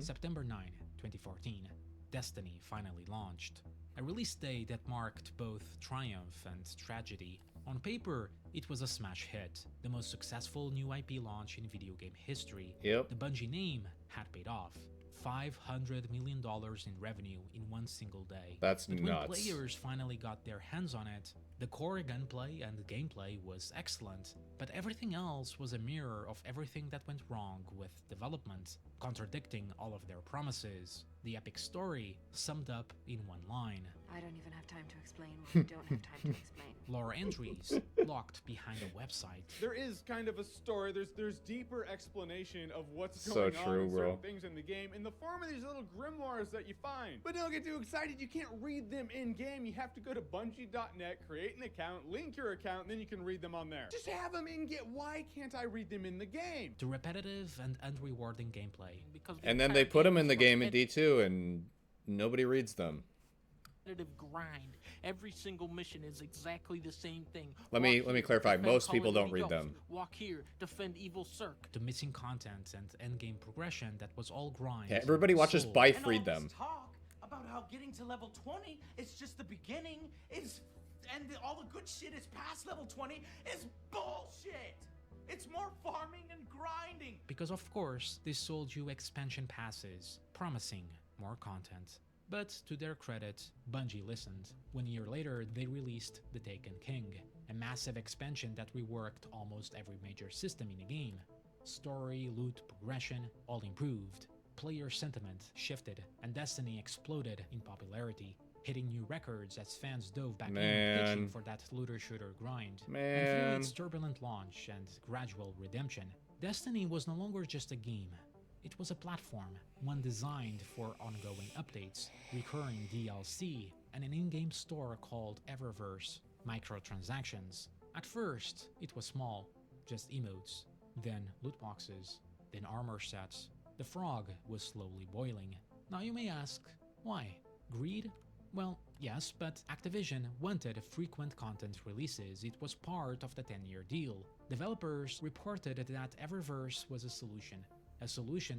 [SPEAKER 4] September 9, 2014, Destiny finally launched. A release day that marked both triumph and tragedy. On paper, it was a smash hit, the most successful new IP launch in video game history. The Bungie name had paid off. $500 million in revenue in one single day.
[SPEAKER 1] That's
[SPEAKER 4] but
[SPEAKER 1] nuts.
[SPEAKER 4] When players finally got their hands on it, the core gunplay and gameplay was excellent, but everything else was a mirror of everything that went wrong with development, contradicting all of their promises. The epic story summed up in one line.
[SPEAKER 12] I don't even have time to explain what I don't have time to explain.
[SPEAKER 4] Lore entries locked behind a website.
[SPEAKER 14] There is kind of a story. There's deeper explanation of what's
[SPEAKER 1] So
[SPEAKER 14] going on
[SPEAKER 1] true,
[SPEAKER 14] in
[SPEAKER 1] bro.
[SPEAKER 14] certain things in the game in the form of these little grimoires that you find. But don't get too excited. You can't read them in game. You have to go to Bungie.net, create an account, link your account, and then you can read them on there. Just have them in game. Why can't I read them in the game?
[SPEAKER 4] To repetitive and unrewarding gameplay.
[SPEAKER 1] And then they put them in the game in D2 and nobody reads them.
[SPEAKER 15] Grind. Every single mission is exactly the same thing.
[SPEAKER 1] Let me clarify. Most people don't read them.
[SPEAKER 15] Walk here, defend evil Cirque.
[SPEAKER 4] To missing content and endgame progression that was all grind.
[SPEAKER 1] Yeah, everybody watches Bife read them.
[SPEAKER 15] Talk about how getting to level 20 is just the beginning all the good shit is past level 20 is bullshit. It's more farming and grinding.
[SPEAKER 4] Because of course, they sold you expansion passes, promising more content. But to their credit, Bungie listened. 1 year later, they released The Taken King, a massive expansion that reworked almost every major system in the game. Story, loot, progression, all improved. Player sentiment shifted, and Destiny exploded in popularity, hitting new records as fans dove back in, itching for that looter-shooter grind. And through its turbulent launch and gradual redemption, Destiny was no longer just a game. It was a platform, one designed for ongoing updates, recurring DLC, and an in-game store called Eververse, microtransactions. At first, it was small, just emotes, then loot boxes, then armor sets. The frog was slowly boiling. Now you may ask, why? Greed? Well, yes, but Activision wanted frequent content releases. It was part of the 10-year deal. Developers reported that Eververse was a solution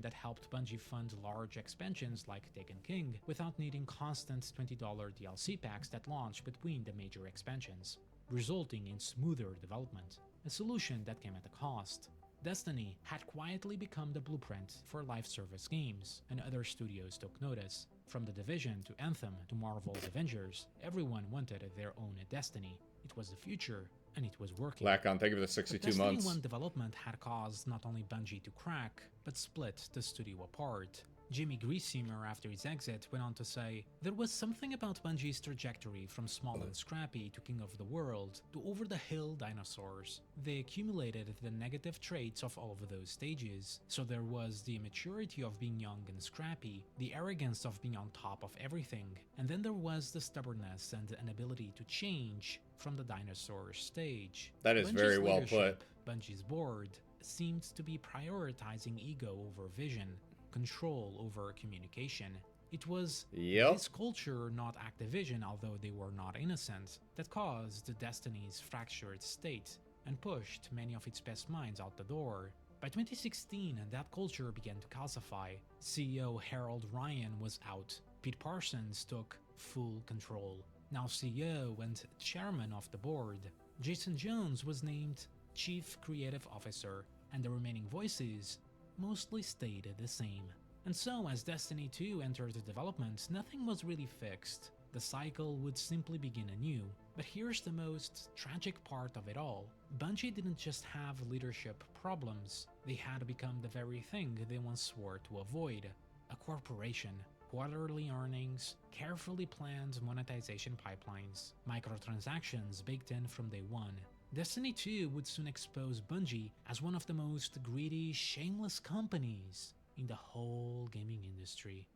[SPEAKER 4] that helped Bungie fund large expansions like Taken King without needing constant $20 DLC packs that launch between the major expansions, resulting in smoother development. A solution that came at a cost. Destiny had quietly become the blueprint for live service games, and other studios took notice. From The Division to Anthem to Marvel's Avengers, everyone wanted their own Destiny. It was the future, and it was working.
[SPEAKER 1] Lacon, thank you for the 62
[SPEAKER 4] but
[SPEAKER 1] months.
[SPEAKER 4] Destiny 1 development had caused not only Bungie to crack, but split the studio apart. Jimmy Griesemer, after his exit, went on to say, "There was something about Bungie's trajectory from small and scrappy to king of the world to over-the-hill dinosaurs. They accumulated the negative traits of all of those stages. So there was the immaturity of being young and scrappy, the arrogance of being on top of everything, and then there was the stubbornness and an ability to change from the dinosaur stage."
[SPEAKER 1] That is very well put.
[SPEAKER 4] Bungie's board seemed to be prioritizing ego over vision, control over communication. It was this culture, not Activision, although they were not innocent, that caused Destiny's fractured state and pushed many of its best minds out the door. By 2016, that culture began to calcify. CEO Harold Ryan was out. Pete Parsons took full control. Now CEO and chairman of the board. Jason Jones was named Chief Creative Officer, and the remaining voices mostly stayed the same. And so as Destiny 2 entered development, nothing was really fixed. The cycle would simply begin anew. But here's the most tragic part of it all. Bungie didn't just have leadership problems, they had become the very thing they once swore to avoid. A corporation. Quarterly earnings, carefully planned monetization pipelines, microtransactions baked in from day one. Destiny 2 would soon expose Bungie as one of the most greedy, shameless companies in the whole gaming industry.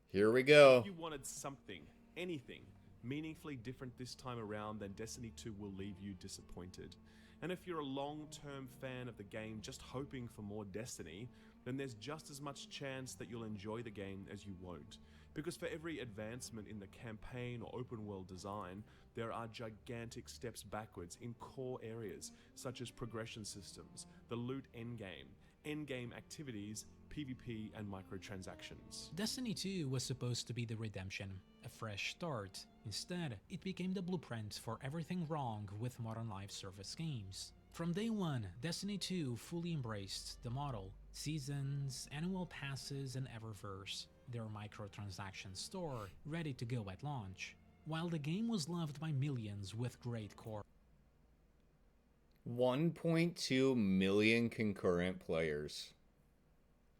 [SPEAKER 1] Here we go.
[SPEAKER 24] If you wanted something, anything, meaningfully different this time around, then Destiny 2 will leave you disappointed. And if you're a long-term fan of the game just hoping for more Destiny, then there's just as much chance that you'll enjoy the game as you won't. Because for every advancement in the campaign or open world design, there are gigantic steps backwards in core areas such as progression systems, the loot endgame activities, PvP, and microtransactions.
[SPEAKER 4] Destiny 2 was supposed to be the redemption, a fresh start. Instead, it became the blueprint for everything wrong with modern live service games. From day one, Destiny 2 fully embraced the model. Seasons, annual passes, and Eververse, their microtransaction store, ready to go at launch. While the game was loved by millions with great core
[SPEAKER 1] 1.2 million concurrent players.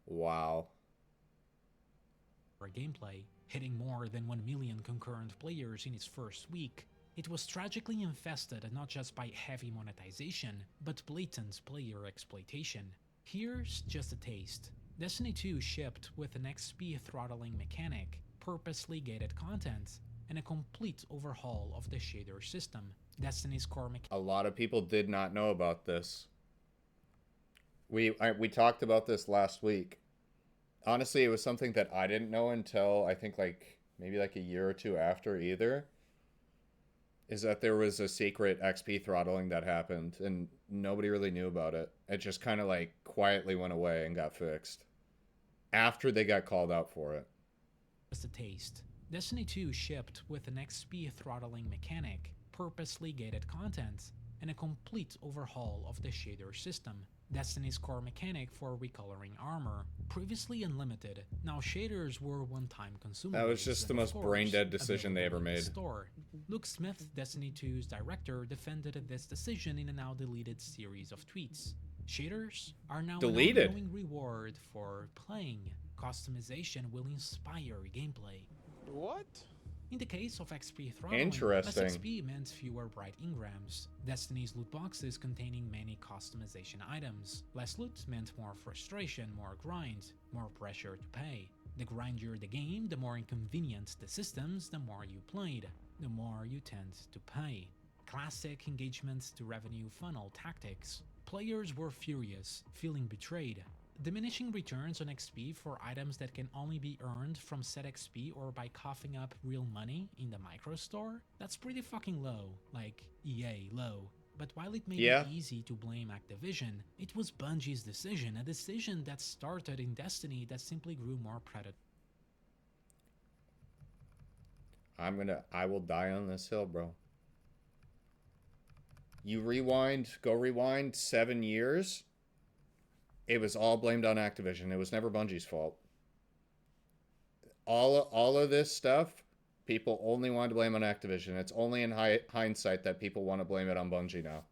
[SPEAKER 1] Wow.
[SPEAKER 4] gameplay, hitting more than 1 million concurrent players in its first week, it was tragically infested not just by heavy monetization, but blatant player exploitation. Here's just a taste. Destiny 2 shipped with an XP throttling mechanic, purposely gated content, and a complete overhaul of the shader system. Destiny's core mechanic.
[SPEAKER 1] A lot of people did not know about this. We talked about this last week. Honestly, it was something that I didn't know until I think maybe a year or two after either. Is that there was a secret XP throttling that happened and nobody really knew about it. It just kind of quietly went away and got fixed after they got called out for it.
[SPEAKER 4] Just a taste. Destiny 2 shipped with an XP throttling mechanic, purposely gated content, and a complete overhaul of the shader system. Destiny's core mechanic for recoloring armor, previously unlimited, now shaders were one-time consumables.
[SPEAKER 1] That was just the most brain-dead decision they ever made.
[SPEAKER 4] Store. Luke Smith, Destiny 2's director, defended this decision in a now-deleted series of tweets. Shaders are now
[SPEAKER 1] deleted.
[SPEAKER 4] An ongoing reward for playing. Customization will inspire gameplay.
[SPEAKER 14] What?
[SPEAKER 4] In the case of XP throttling,
[SPEAKER 1] interesting.
[SPEAKER 4] less XP meant fewer bright engrams. Destiny's loot boxes containing many customization items. Less loot meant more frustration, more grind, more pressure to pay. The grindier the game, the more inconvenient the systems, the more you played, the more you tend to pay. Classic engagement to revenue funnel tactics. Players were furious, feeling betrayed. Diminishing returns on XP for items that can only be earned from set XP or by coughing up real money in the micro store? That's pretty fucking low, like EA low. But while it may be easy to blame Activision, it was Bungie's decision, a decision that started in Destiny that simply grew more predatory.
[SPEAKER 1] I will die on this hill, bro. You go rewind 7 years. It was all blamed on Activision. It was never Bungie's fault. All of this stuff, people only wanted to blame on Activision. It's only in hindsight that people want to blame it on Bungie now.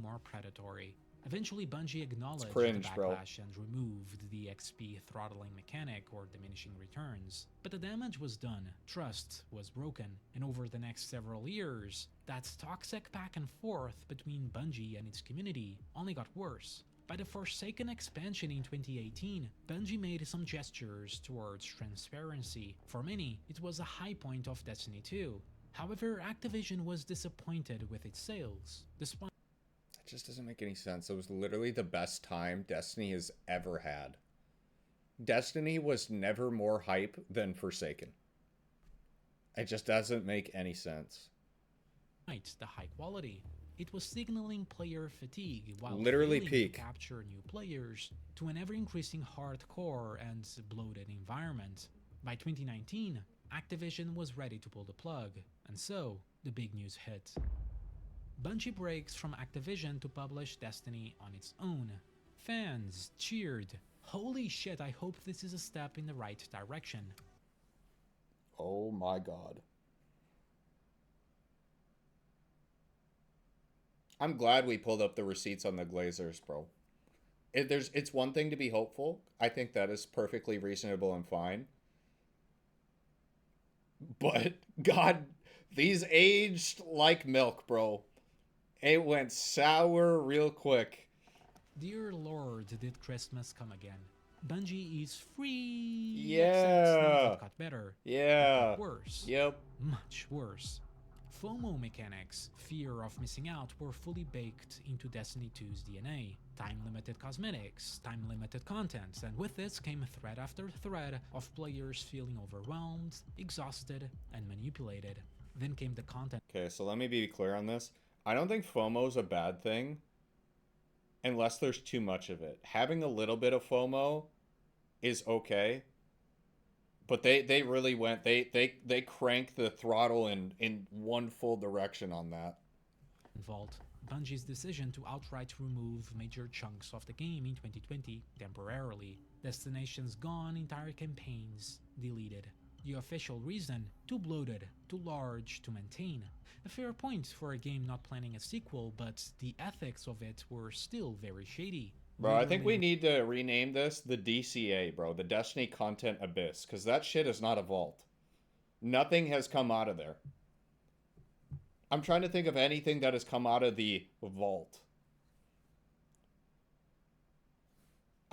[SPEAKER 4] More predatory. Eventually, Bungie acknowledged
[SPEAKER 1] cringe,
[SPEAKER 4] the backlash and removed the XP throttling mechanic or diminishing returns. But the damage was done, trust was broken, and over the next several years, that toxic back and forth between Bungie and its community only got worse. By the Forsaken expansion in 2018, Bungie made some gestures towards transparency. For many, it was a high point of Destiny 2. However, Activision was disappointed with its sales. Despite
[SPEAKER 1] It just doesn't make any sense. It was literally the best time Destiny has ever had. Destiny was never more hype than Forsaken. It just doesn't make any sense.
[SPEAKER 4] the high quality, it was signaling player fatigue while
[SPEAKER 1] literally
[SPEAKER 4] failing
[SPEAKER 1] peak.
[SPEAKER 4] to capture new players to an ever-increasing hardcore and bloated environment. By 2019, Activision was ready to pull the plug, and so the big news hit. Bungie breaks from Activision to publish Destiny on its own. Fans cheered. Holy shit, I hope this is a step in the right direction.
[SPEAKER 1] Oh my god. I'm glad we pulled up the receipts on the Glazers, bro. It's one thing to be hopeful. I think that is perfectly reasonable and fine. But, God, these aged like milk, bro. It went sour real quick.
[SPEAKER 4] Dear Lord, did Christmas come again? Bungie is free.
[SPEAKER 1] Yeah.
[SPEAKER 4] It got better.
[SPEAKER 1] Yeah.
[SPEAKER 4] It got worse.
[SPEAKER 1] Yep.
[SPEAKER 4] Much worse. FOMO mechanics, fear of missing out, were fully baked into Destiny 2's DNA. Time-limited cosmetics, time-limited content, and with this came thread after thread of players feeling overwhelmed, exhausted, and manipulated. Then came the content.
[SPEAKER 1] Okay, so let me be clear on this. I don't think FOMO is a bad thing unless there's too much of it. Having a little bit of FOMO is okay. But they really went, they cranked the throttle in one full direction on that.
[SPEAKER 4] Vault. Bungie's decision to outright remove major chunks of the game in 2020 temporarily. Destinations gone, entire campaigns deleted. The official reason? Too bloated, too large to maintain. A fair point for a game not planning a sequel, but the ethics of it were still very shady.
[SPEAKER 1] Bro, I think we need to rename this the DCA, bro. The Destiny Content Abyss. Because that shit is not a vault. Nothing has come out of there. I'm trying to think of anything that has come out of the vault.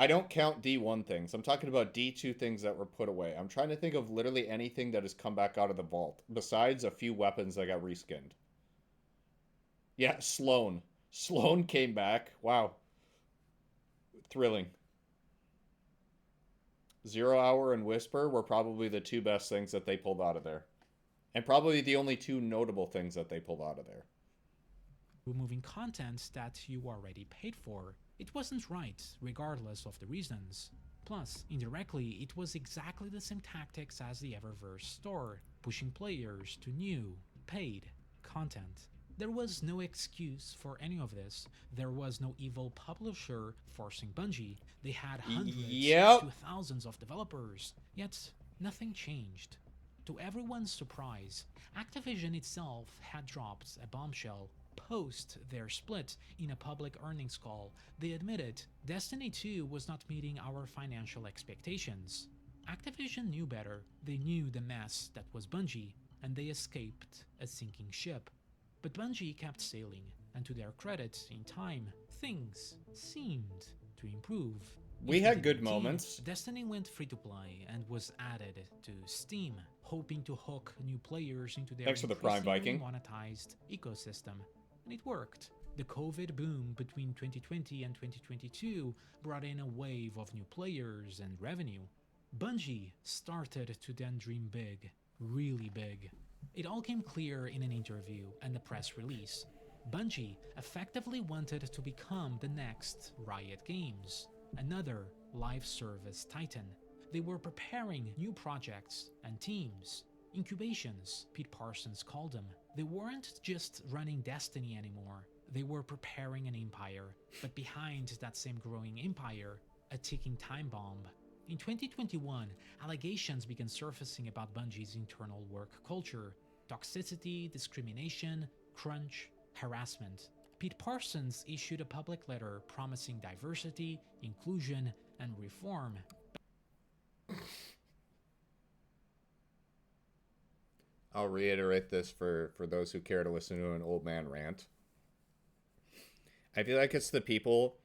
[SPEAKER 1] I don't count D1 things. I'm talking about D2 things that were put away. I'm trying to think of literally anything that has come back out of the vault. Besides a few weapons that got reskinned. Yeah, Sloan. Sloan came back. Wow. Thrilling. 0 Hour and Whisper were probably the two best things that they pulled out of there. And probably the only two notable things that they pulled out of there.
[SPEAKER 4] Removing content that you already paid for. It wasn't right, regardless of the reasons. Plus, indirectly, it was exactly the same tactics as the Eververse store, pushing players to new, paid content. There was no excuse for any of this. There was no evil publisher forcing Bungie. They had hundreds to thousands of developers, yet nothing changed. To everyone's surprise, Activision itself had dropped a bombshell. Post their split in a public earnings call, they admitted Destiny 2 was not meeting our financial expectations. Activision knew better. They knew the mess that was Bungie, and they escaped a sinking ship. But Bungie kept sailing, and to their credit, in time, things seemed to improve.
[SPEAKER 1] We had good moments.
[SPEAKER 4] Destiny went free-to-play and was added to Steam, hoping to hook new players into their
[SPEAKER 1] Thanks for the Prime Viking
[SPEAKER 4] monetized ecosystem. And it worked. The COVID boom between 2020 and 2022 brought in a wave of new players and revenue. Bungie started to then dream big, really big. It all came clear in an interview and a press release. Bungie effectively wanted to become the next Riot Games, another live service titan. They were preparing new projects and teams. Incubations, Pete Parsons called them. They weren't just running Destiny anymore. They were preparing an empire, but behind that same growing empire, a ticking time bomb. In 2021, allegations began surfacing about Bungie's internal work culture: toxicity, discrimination, crunch, harassment. Pete Parsons issued a public letter promising diversity, inclusion, and reform.
[SPEAKER 1] I'll reiterate this for those who care to listen to an old man rant. I feel like it's the people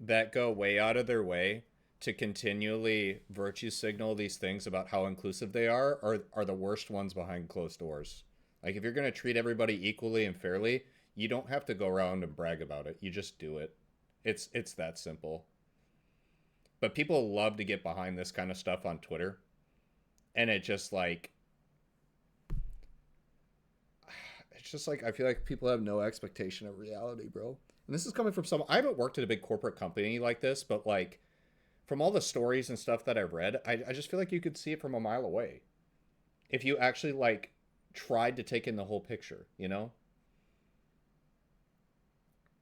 [SPEAKER 1] that go way out of their way to continually virtue signal these things about how inclusive they are the worst ones behind closed doors. Like, if you're going to treat everybody equally and fairly, you don't have to go around and brag about it. You just do it. It's that simple. But people love to get behind this kind of stuff on Twitter. And it just like... It's just like, I feel like people have no expectation of reality, bro. And this is coming from someone... I haven't worked at a big corporate company like this, but like... From all the stories and stuff that I've read, I just feel like you could see it from a mile away. If you actually, like, tried to take in the whole picture, you know?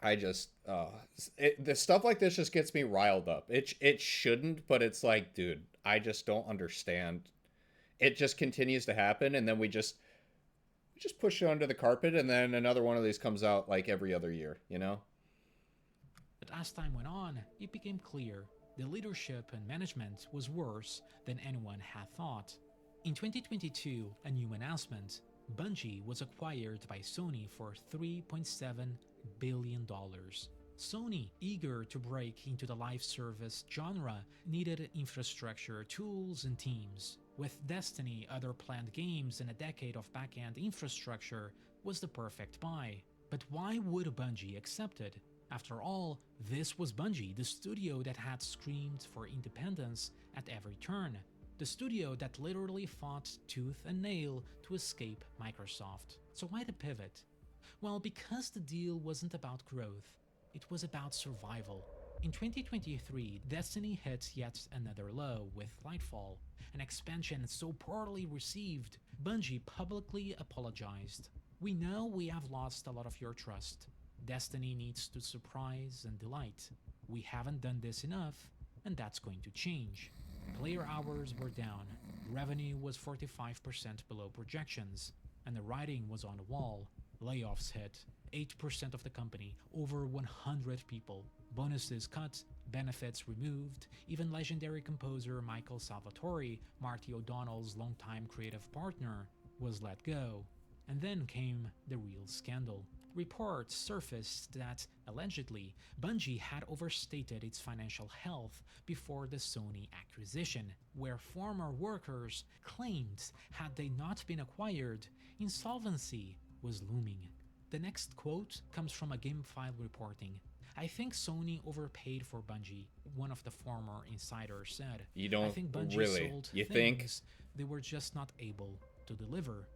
[SPEAKER 1] I just... the stuff like this just gets me riled up. It shouldn't, but it's like, dude, I just don't understand. It just continues to happen, and then we just push it under the carpet, and then another one of these comes out, like, every other year, you know?
[SPEAKER 4] But as time went on, it became clear the leadership and management was worse than anyone had thought. In 2022, a new announcement: Bungie was acquired by Sony for $3.7 billion. Sony, eager to break into the live service genre, needed infrastructure, tools, and teams. With Destiny, other planned games, and a decade of back-end infrastructure, was the perfect buy. But why would Bungie accept it? After all, this was Bungie, the studio that had screamed for independence at every turn. The studio that literally fought tooth and nail to escape Microsoft. So why the pivot? Well, because the deal wasn't about growth, it was about survival. In 2023, Destiny hit yet another low with Lightfall, an expansion so poorly received. Bungie publicly apologized. "We know we have lost a lot of your trust. Destiny needs to surprise and delight. We haven't done this enough, and that's going to change. Player hours were down, revenue was 45% below projections, and the writing was on the wall. Layoffs hit, 8% of the company, over 100 people. Bonuses cut, benefits removed, even legendary composer Michael Salvatore, Marty O'Donnell's longtime creative partner, was let go. And then came the real scandal. Reports surfaced that, allegedly, Bungie had overstated its financial health before the Sony acquisition, where former workers claimed had they not been acquired, insolvency was looming. The next quote comes from a GameFile reporting. I think Sony overpaid for Bungie, one of the former insiders said.
[SPEAKER 1] You don't
[SPEAKER 4] I think Bungie
[SPEAKER 1] really.
[SPEAKER 4] sold
[SPEAKER 1] You
[SPEAKER 4] things
[SPEAKER 1] think?
[SPEAKER 4] they were just not able to deliver.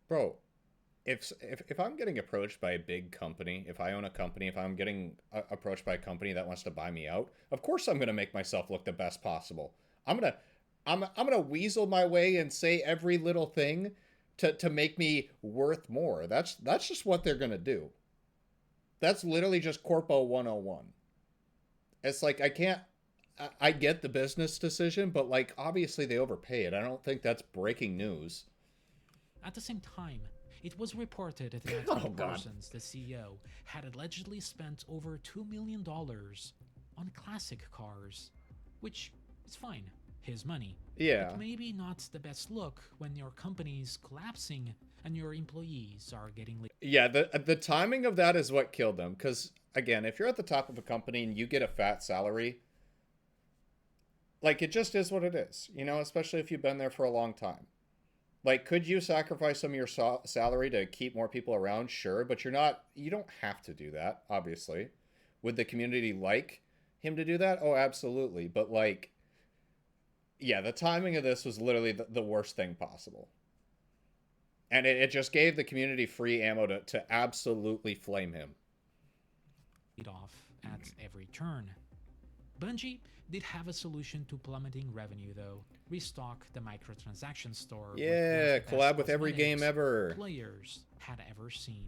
[SPEAKER 1] Bro, if I'm getting approached by a big company, if I own a company, if I'm getting approached by a company that wants to buy me out, of course I'm gonna make myself look the best possible. I'm gonna weasel my way and say every little thing to make me worth more. That's just what they're gonna do. That's literally just Corpo 101. It's like I get the business decision, but like obviously they overpaid. I don't think that's breaking news.
[SPEAKER 4] At the same time, it was reported that
[SPEAKER 1] Oh, God.
[SPEAKER 4] Parsons, the CEO, had allegedly spent over $2 million on classic cars, which is fine, his money.
[SPEAKER 1] Yeah.
[SPEAKER 4] But maybe not the best look when your company's collapsing and your employees are getting laid.
[SPEAKER 1] Yeah, the timing of that is what killed them. Because, again, if you're at the top of a company and you get a fat salary, like, it just is what it is, you know, especially if you've been there for a long time. Like, could you sacrifice some of your salary to keep more people around? Sure, but you don't have to do that, obviously. Would the community like him to do that? Oh, absolutely. But, like, yeah, the timing of this was literally the worst thing possible. And it just gave the community free ammo to absolutely flame him.
[SPEAKER 4] Off at every turn. Bungie did have a solution to plummeting revenue, though. Restock the microtransaction store.
[SPEAKER 1] Yeah, collab with every game ever.
[SPEAKER 4] Players had ever seen.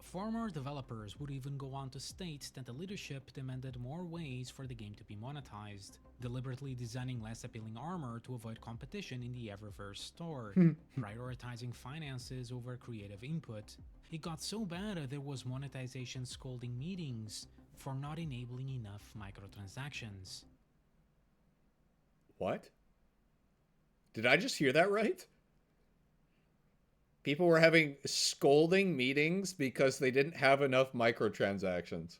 [SPEAKER 4] Former developers would even go on to state that the leadership demanded more ways for the game to be monetized, deliberately designing less appealing armor to avoid competition in the Eververse store, prioritizing finances over creative input. It got so bad there was monetization scolding meetings for not enabling enough microtransactions.
[SPEAKER 1] What? Did I just hear that right? People were having scolding meetings because they didn't have enough microtransactions.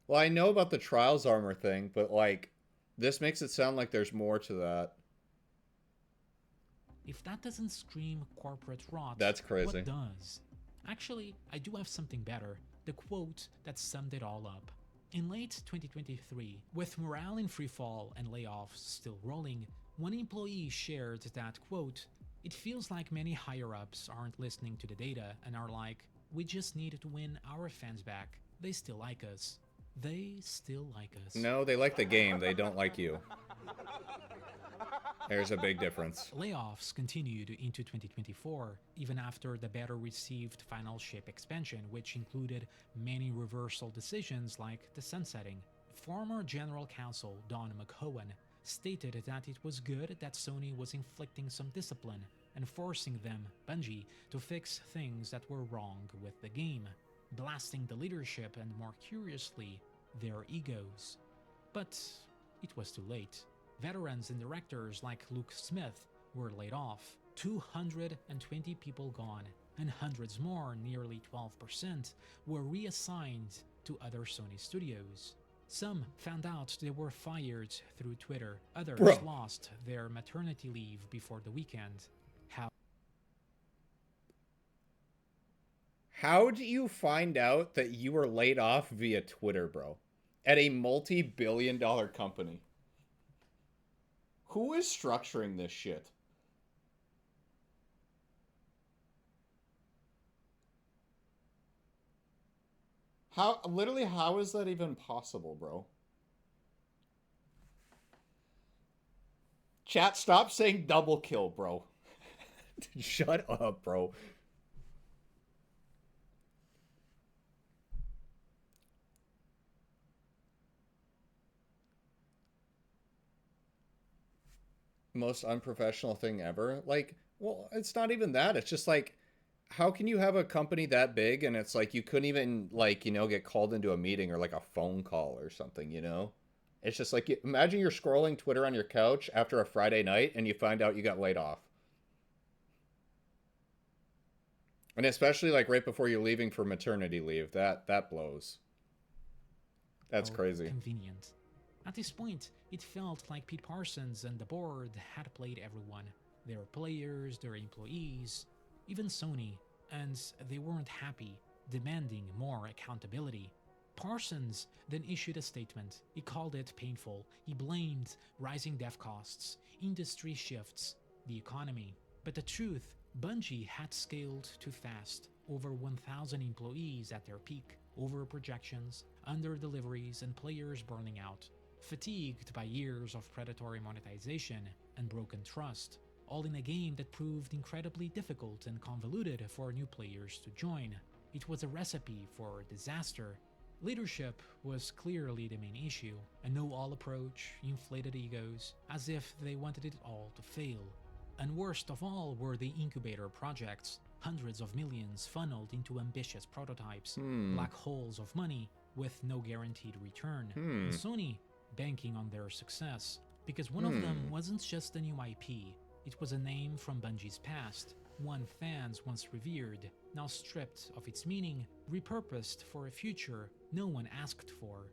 [SPEAKER 1] Well, I know about the Trials armor thing, but like, this makes it sound like there's more to that.
[SPEAKER 4] If that doesn't scream corporate rot,
[SPEAKER 1] That's crazy.
[SPEAKER 4] What does? Actually, I do have something better. The quote that summed it all up. In late 2023, with morale in freefall and layoffs still rolling, one employee shared that, quote, "It feels like many higher-ups aren't listening to the data and are like, we just need to win our fans back. They still like us. They still like us."
[SPEAKER 1] No, they like the game. They don't like you. There's a big difference.
[SPEAKER 4] Layoffs continued into 2024, even after the better received Final Shape expansion, which included many reversal decisions like the sunsetting. Former General Counsel Don McCowan stated that it was good that Sony was inflicting some discipline and forcing them, Bungie, to fix things that were wrong with the game, blasting the leadership and, more curiously, their egos. But it was too late. Veterans and directors like Luke Smith were laid off, 220 people gone, and hundreds more, nearly 12%, were reassigned to other Sony studios. Some found out they were fired through Twitter, others lost their maternity leave before the weekend.
[SPEAKER 1] How do you find out that you were laid off via Twitter, bro? At a multi-billion-dollar company. Who is structuring this shit? Literally, how is that even possible, bro? Chat, stop saying double kill, bro. Shut up, bro. Most unprofessional thing ever. Like, well, it's not even that. It's just like, how can you have a company that big and it's like you couldn't even, like, you know, get called into a meeting or like a phone call or something, you know? It's just like, imagine you're scrolling Twitter on your couch after a Friday night and you find out you got laid off. And especially like right before you're leaving for maternity leave. That blows. That's crazy.
[SPEAKER 4] Convenient. At this point, it felt like Pete Parsons and the board had played everyone. Their players, their employees, even Sony, and they weren't happy, demanding more accountability. Parsons then issued a statement. He called it painful. He blamed rising dev costs, industry shifts, the economy. But the truth, Bungie had scaled too fast. Over 1,000 employees at their peak, over projections, under deliveries, and players burning out. Fatigued by years of predatory monetization and broken trust, all in a game that proved incredibly difficult and convoluted for new players to join. It was a recipe for disaster. Leadership was clearly the main issue, a know-all approach, inflated egos, as if they wanted it all to fail. And worst of all were the incubator projects, hundreds of millions funneled into ambitious prototypes, black holes of money with no guaranteed return, and Sony banking on their success, because one of them wasn't just a new IP, it was a name from Bungie's past, one fans once revered, now stripped of its meaning, repurposed for a future no one asked for.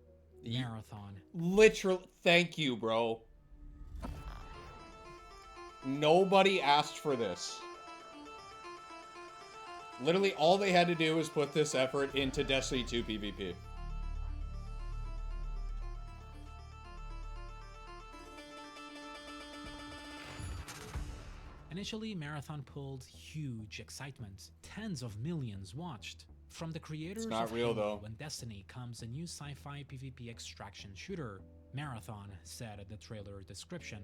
[SPEAKER 4] Marathon.
[SPEAKER 1] Literally, thank you, bro. Nobody asked for this. Literally, all they had to do was put this effort into Destiny 2 PvP.
[SPEAKER 4] Initially, Marathon pulled huge excitement. Tens of millions watched. From the creators
[SPEAKER 1] not
[SPEAKER 4] of
[SPEAKER 1] real,
[SPEAKER 4] Halo
[SPEAKER 1] though.
[SPEAKER 4] and Destiny comes a new sci-fi PvP extraction shooter. Marathon said at the trailer description.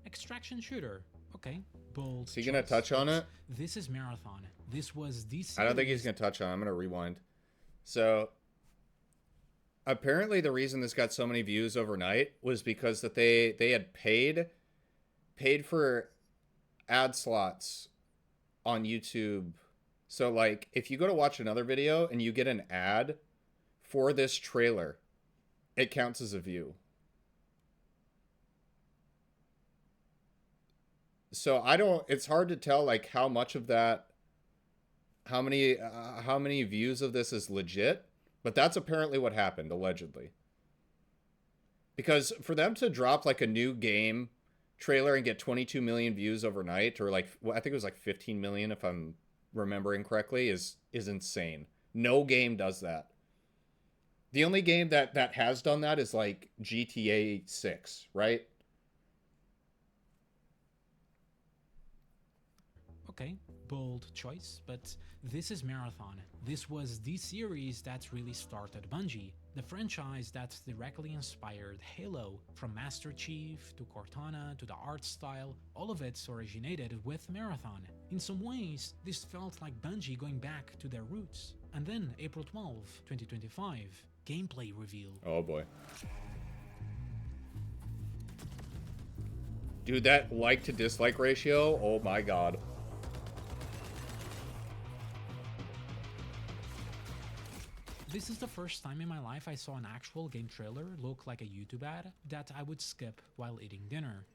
[SPEAKER 4] Extraction shooter. Okay, bold.
[SPEAKER 1] Is he gonna
[SPEAKER 4] choice,
[SPEAKER 1] touch on
[SPEAKER 4] but
[SPEAKER 1] it?
[SPEAKER 4] This is Marathon. This was the
[SPEAKER 1] I don't think he's
[SPEAKER 4] series-
[SPEAKER 1] gonna touch on it. I'm gonna rewind. So apparently the reason this got so many views overnight was because that they had paid for ad slots on YouTube. So like if you go to watch another video and you get an ad for this trailer, it counts as a view. So it's hard to tell like how much of that, how many views of this is legit, but that's apparently what happened, allegedly. Because for them to drop like a new game trailer and get 22 million views overnight, or like, well, I think it was like 15 million if I'm remembering correctly, is insane. No game does that. The only game that has done that is like GTA 6, right?
[SPEAKER 4] Okay, bold choice, but this is Marathon. This was the series that really started Bungie, the franchise that directly inspired Halo, from Master Chief to Cortana to the art style, all of it originated with Marathon. In some ways, this felt like Bungie going back to their roots. And then, April 12, 2025, gameplay reveal.
[SPEAKER 1] Oh boy. Dude, that like to dislike ratio, oh my god.
[SPEAKER 4] This is the first time in my life I saw an actual game trailer look like a YouTube ad that I would skip while eating dinner.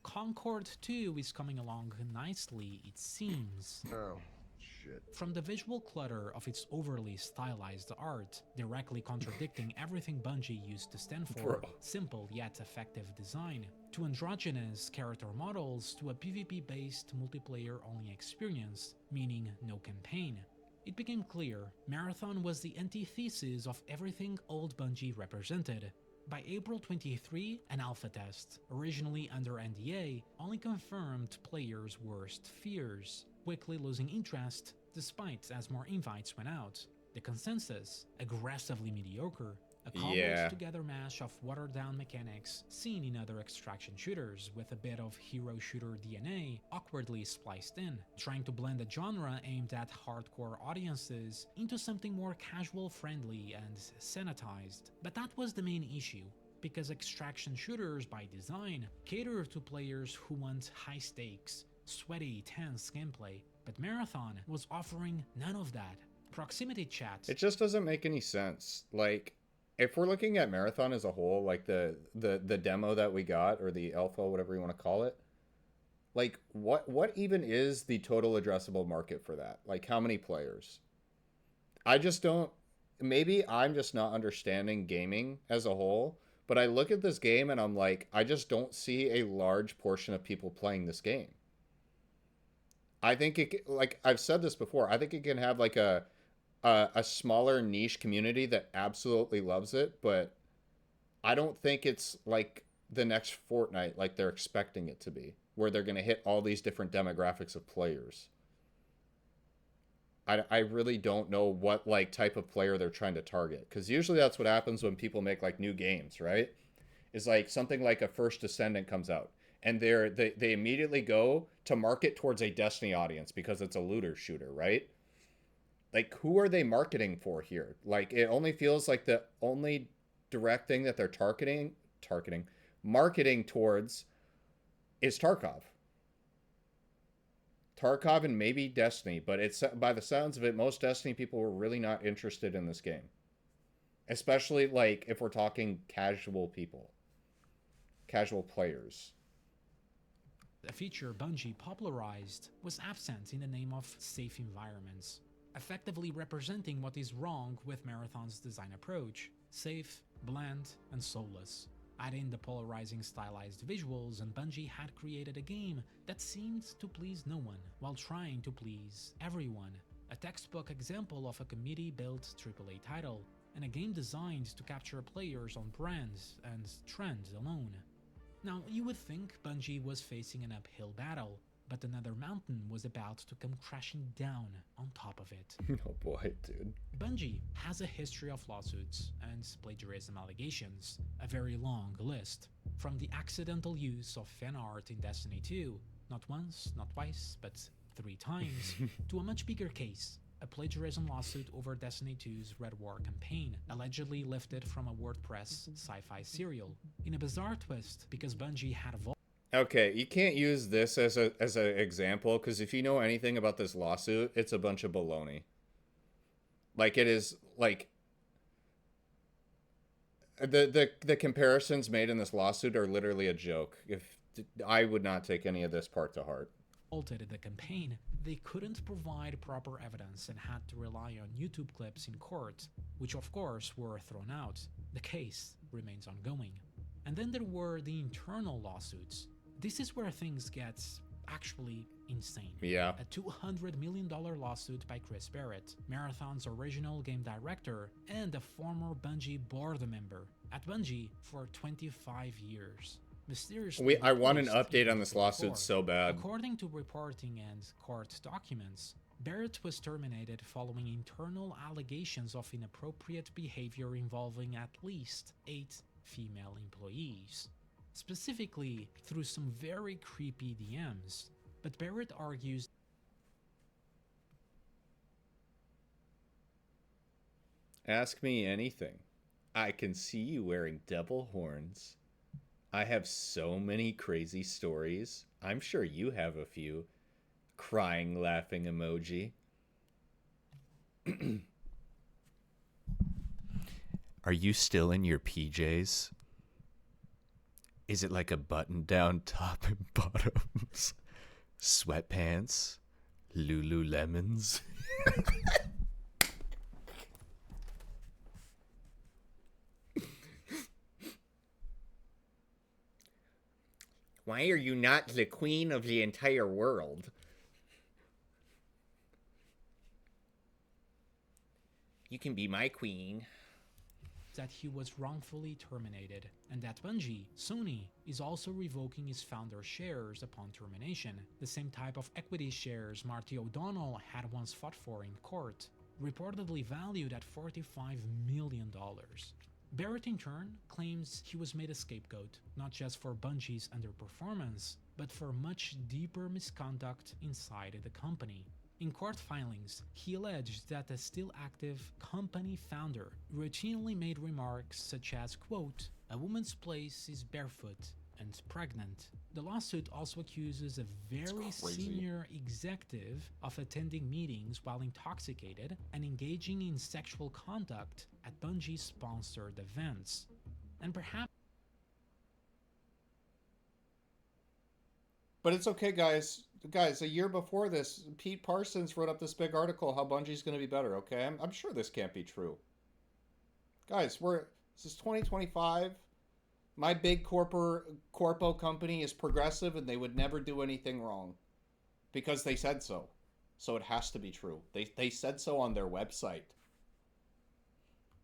[SPEAKER 4] Concord 2 is coming along nicely, it seems.
[SPEAKER 10] Oh, shit.
[SPEAKER 4] From the visual clutter of its overly stylized art, directly contradicting everything Bungie used to stand for, simple yet effective design, to androgynous character models, to a PvP-based multiplayer-only experience, meaning no campaign. It became clear Marathon was the antithesis of everything old Bungie represented. By April 23, an alpha test, originally under NDA, only confirmed players' worst fears, quickly losing interest despite as more invites went out. The consensus, aggressively mediocre, a cobbled
[SPEAKER 1] Yeah.
[SPEAKER 4] together mash of watered down mechanics seen in other extraction shooters with a bit of hero shooter DNA awkwardly spliced in, trying to blend a genre aimed at hardcore audiences into something more casual friendly and sanitized. But that was the main issue, because extraction shooters by design cater to players who want high stakes, sweaty, tense gameplay, but Marathon was offering none of that. Proximity chat.
[SPEAKER 1] It just doesn't make any sense. Like, if we're looking at Marathon as a whole, like the demo that we got, or the alpha, whatever you want to call it, like what even is the total addressable market for that? Like, how many players? I just don't. Maybe I'm just not understanding gaming as a whole, but I look at this game and I'm like, I just don't see a large portion of people playing this game. I think it, like I've said this before, I think it can have like a smaller niche community that absolutely loves it, but I don't think it's like the next Fortnite like they're expecting it to be, where they're going to hit all these different demographics of players. I really don't know what like type of player they're trying to target, because usually that's what happens when people make like new games, right? Is like something like a First Descendant comes out, and they immediately go to market towards a Destiny audience because it's a looter shooter, right? Like, who are they marketing for here? Like, it only feels like the only direct thing that they're marketing towards is Tarkov. Tarkov and maybe Destiny, but it's, by the sounds of it, most Destiny people were really not interested in this game. Especially, like, if we're talking casual people. Casual players.
[SPEAKER 4] A feature Bungie popularized was absent in the name of safe environments, effectively representing what is wrong with Marathon's design approach: safe, bland, and soulless. Add in the polarizing stylized visuals, and Bungie had created a game that seemed to please no one, while trying to please everyone. A textbook example of a committee-built AAA title, and a game designed to capture players on brands and trends alone. Now, you would think Bungie was facing an uphill battle, but another mountain was about to come crashing down on top of it.
[SPEAKER 1] Oh boy, dude.
[SPEAKER 4] Bungie has a history of lawsuits and plagiarism allegations, a very long list. From the accidental use of fan art in Destiny 2, not once, not twice, but 3 times, to a much bigger case, a plagiarism lawsuit over Destiny 2's Red War campaign, allegedly lifted from a WordPress sci-fi serial, in a bizarre twist because Bungie had
[SPEAKER 1] Okay, you can't use this as an example, because if you know anything about this lawsuit, it's a bunch of baloney. Like, it is, like, the comparisons made in this lawsuit are literally a joke. If I would not take any of this part to heart.
[SPEAKER 4] Altered the campaign, they couldn't provide proper evidence and had to rely on YouTube clips in court, which of course were thrown out. The case remains ongoing. And then there were the internal lawsuits. This is where things get actually insane.
[SPEAKER 1] Yeah.
[SPEAKER 4] A $200 million lawsuit by Chris Barrett, Marathon's original game director and a former Bungie board member at Bungie for 25 years. Mysteriously,
[SPEAKER 1] I want an update on this lawsuit so bad.
[SPEAKER 4] According to reporting and court documents, Barrett was terminated following internal allegations of inappropriate behavior involving at least 8 female employees, specifically through some very creepy DMs. But Barrett argues
[SPEAKER 1] Ask me anything. I can see you wearing double horns. I have so many crazy stories. I'm sure you have a few. Crying, laughing emoji. Are you still in your PJs? Is it like a button-down top and bottoms? Sweatpants? Lululemons? Why are you not the queen of the entire world? You can be my queen.
[SPEAKER 4] that he was wrongfully terminated, and that Bungie, Sony, is also revoking his founder shares upon termination, the same type of equity shares Marty O'Donnell had once fought for in court. reportedly valued at $45 million. Barrett, in turn, claims he was made a scapegoat, not just for Bungie's underperformance, but for much deeper misconduct inside the company. In court filings, he alleged that the still active company founder routinely made remarks such as, quote, "A woman's place is barefoot and pregnant." The lawsuit also accuses a very senior executive of attending meetings while intoxicated and engaging in sexual conduct at Bungie-sponsored events. And perhaps...
[SPEAKER 1] But it's okay, guys. Guys, a year before this, Pete Parsons wrote up this big article how Bungie's going to be better, okay? I'm sure this can't be true. Guys, this is 2025. My big corpo company is progressive and they would never do anything wrong. Because they said so. So it has to be true. They said so on their website.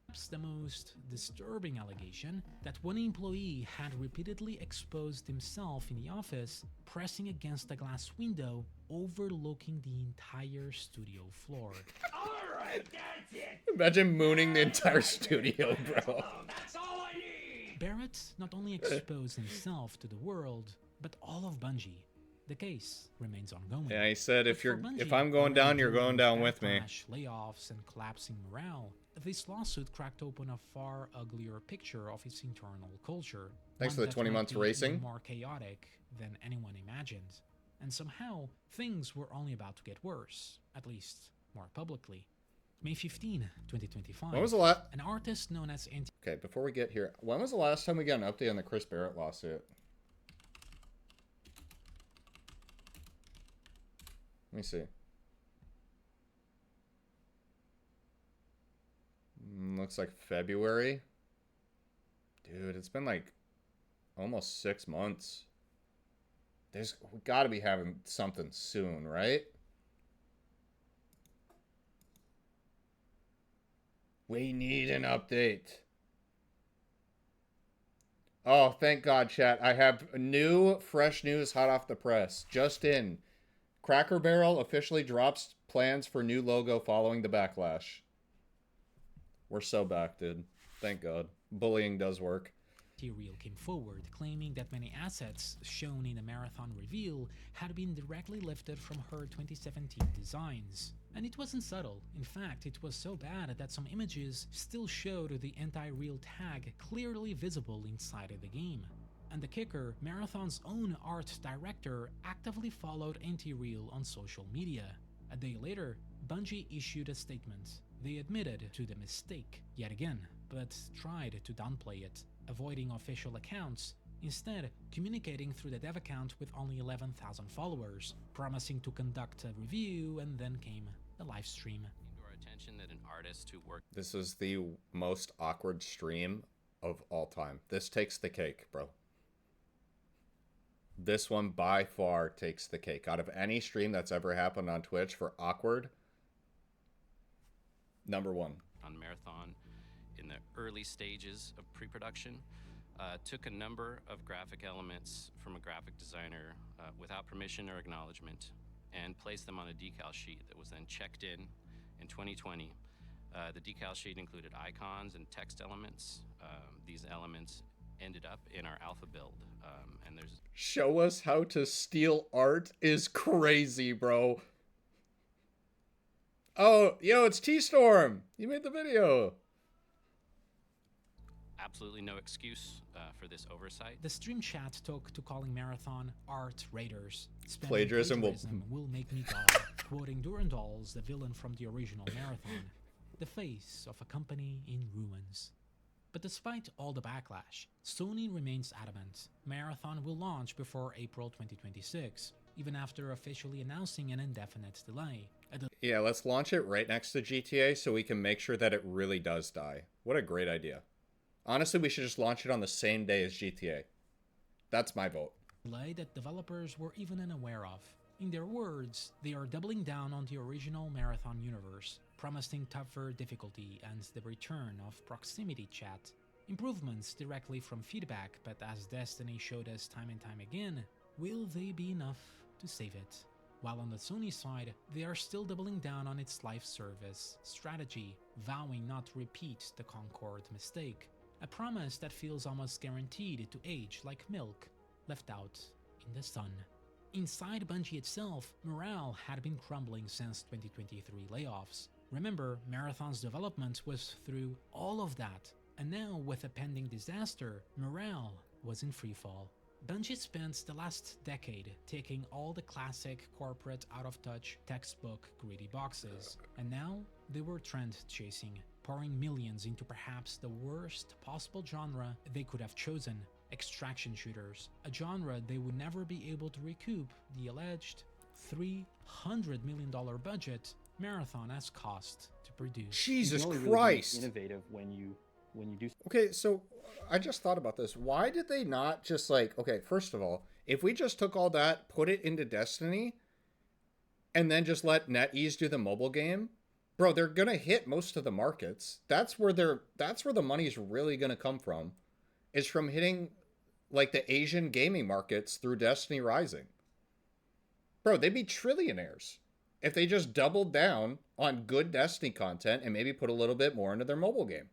[SPEAKER 4] Perhaps the most disturbing allegation that one employee had repeatedly exposed himself in the office, pressing against a glass window overlooking the entire studio floor.
[SPEAKER 20] Alright, that's it!
[SPEAKER 1] Imagine mooning the entire studio, bro.
[SPEAKER 20] That's all I need!
[SPEAKER 4] Barrett not only exposed himself to the world, but all of Bungie. The case remains ongoing.
[SPEAKER 1] Yeah, he said, if
[SPEAKER 4] Bungie,
[SPEAKER 1] I'm going down, you're going down with me.
[SPEAKER 4] Layoffs and collapsing morale. This lawsuit cracked open a far uglier picture of its internal culture.
[SPEAKER 1] Thanks for the 20 months racing.
[SPEAKER 4] More chaotic than anyone imagined. And somehow, things were only about to get worse, at least more publicly. May 15, 2025.
[SPEAKER 1] When was the last...
[SPEAKER 4] An artist known as...
[SPEAKER 1] Okay, before we get here, when was the last time we got an update on the Chris Barrett lawsuit? Let me see. Looks like February. Dude, it's been like almost 6 months. We got to be having something soon, right? We need an update. Oh, thank God, chat. I have new, fresh news hot off the press. Just in. Cracker Barrel officially drops plans for new logo following the backlash. We're so back, dude. Thank God. Bullying does work.
[SPEAKER 4] Material came forward, claiming that many assets shown in the marathon reveal had been directly lifted from her 2017 designs. And it wasn't subtle. In fact, it was so bad that some images still showed the anti-real tag clearly visible inside of the game. And the kicker, Marathon's own art director actively followed anti-real on social media. A day later, Bungie issued a statement. They admitted to the mistake yet again, but tried to downplay it, avoiding official accounts, instead communicating through the dev account with only 11,000 followers, promising to conduct a review, and then came the live stream.
[SPEAKER 16] To our attention that an artist who worked...
[SPEAKER 1] This is the most awkward stream of all time. This takes the cake, bro. This one by far takes the cake. Out of any stream that's ever happened on Twitch for awkward, number one.
[SPEAKER 16] On Marathon, in the early stages of pre-production, took a number of graphic elements from a graphic designer without permission or acknowledgement and placed them on a decal sheet that was then checked in 2020. The decal sheet included icons and text elements. These elements ended up in our alpha build. And there's...
[SPEAKER 1] Show us how to steal art is crazy, bro. Oh, yo, it's T-Storm. You made the video.
[SPEAKER 16] Absolutely no excuse for this oversight.
[SPEAKER 4] The stream chat took to calling Marathon art raiders.
[SPEAKER 1] Plagiarism
[SPEAKER 4] will make me die. Quoting Durandal's the villain from the original Marathon. The face of a company in ruins. But despite all the backlash, Sony remains adamant. Marathon will launch before April 2026, even after officially announcing an indefinite delay.
[SPEAKER 1] Yeah, let's launch it right next to GTA so we can make sure that it really does die. What a great idea. Honestly, we should just launch it on the same day as GTA. That's my vote.
[SPEAKER 4] Delay that developers were even unaware of. In their words, they are doubling down on the original Marathon universe, promising tougher difficulty and the return of proximity chat. Improvements directly from feedback, but as Destiny showed us time and time again, will they be enough to save it? while on the Sony side, they are still doubling down on its live service strategy, vowing not to repeat the Concord mistake, a promise that feels almost guaranteed to age like milk left out in the sun. Inside Bungie itself, morale had been crumbling since 2023 layoffs. Remember, Marathon's development was through all of that, and now with a pending disaster, morale was in freefall. Bungie spent the last decade taking all the classic corporate out-of-touch textbook greedy boxes, and now they were trend chasing, pouring millions into perhaps the worst possible genre they could have chosen: extraction shooters, a genre they would never be able to recoup the alleged $300 million budget Marathon has cost to produce.
[SPEAKER 1] Jesus
[SPEAKER 5] You can only
[SPEAKER 1] Christ!
[SPEAKER 5] Really be innovative when you do.
[SPEAKER 1] Okay, so I just thought about this. Why did they not just like, okay, first of all, if we just took all that, put it into Destiny, and then just let NetEase do the mobile game, bro, they're gonna hit most of the markets. That's where the money's really gonna come from, is from hitting like the Asian gaming markets through Destiny Rising. Bro, they'd be trillionaires if they just doubled down on good Destiny content and maybe put a little bit more into their mobile game.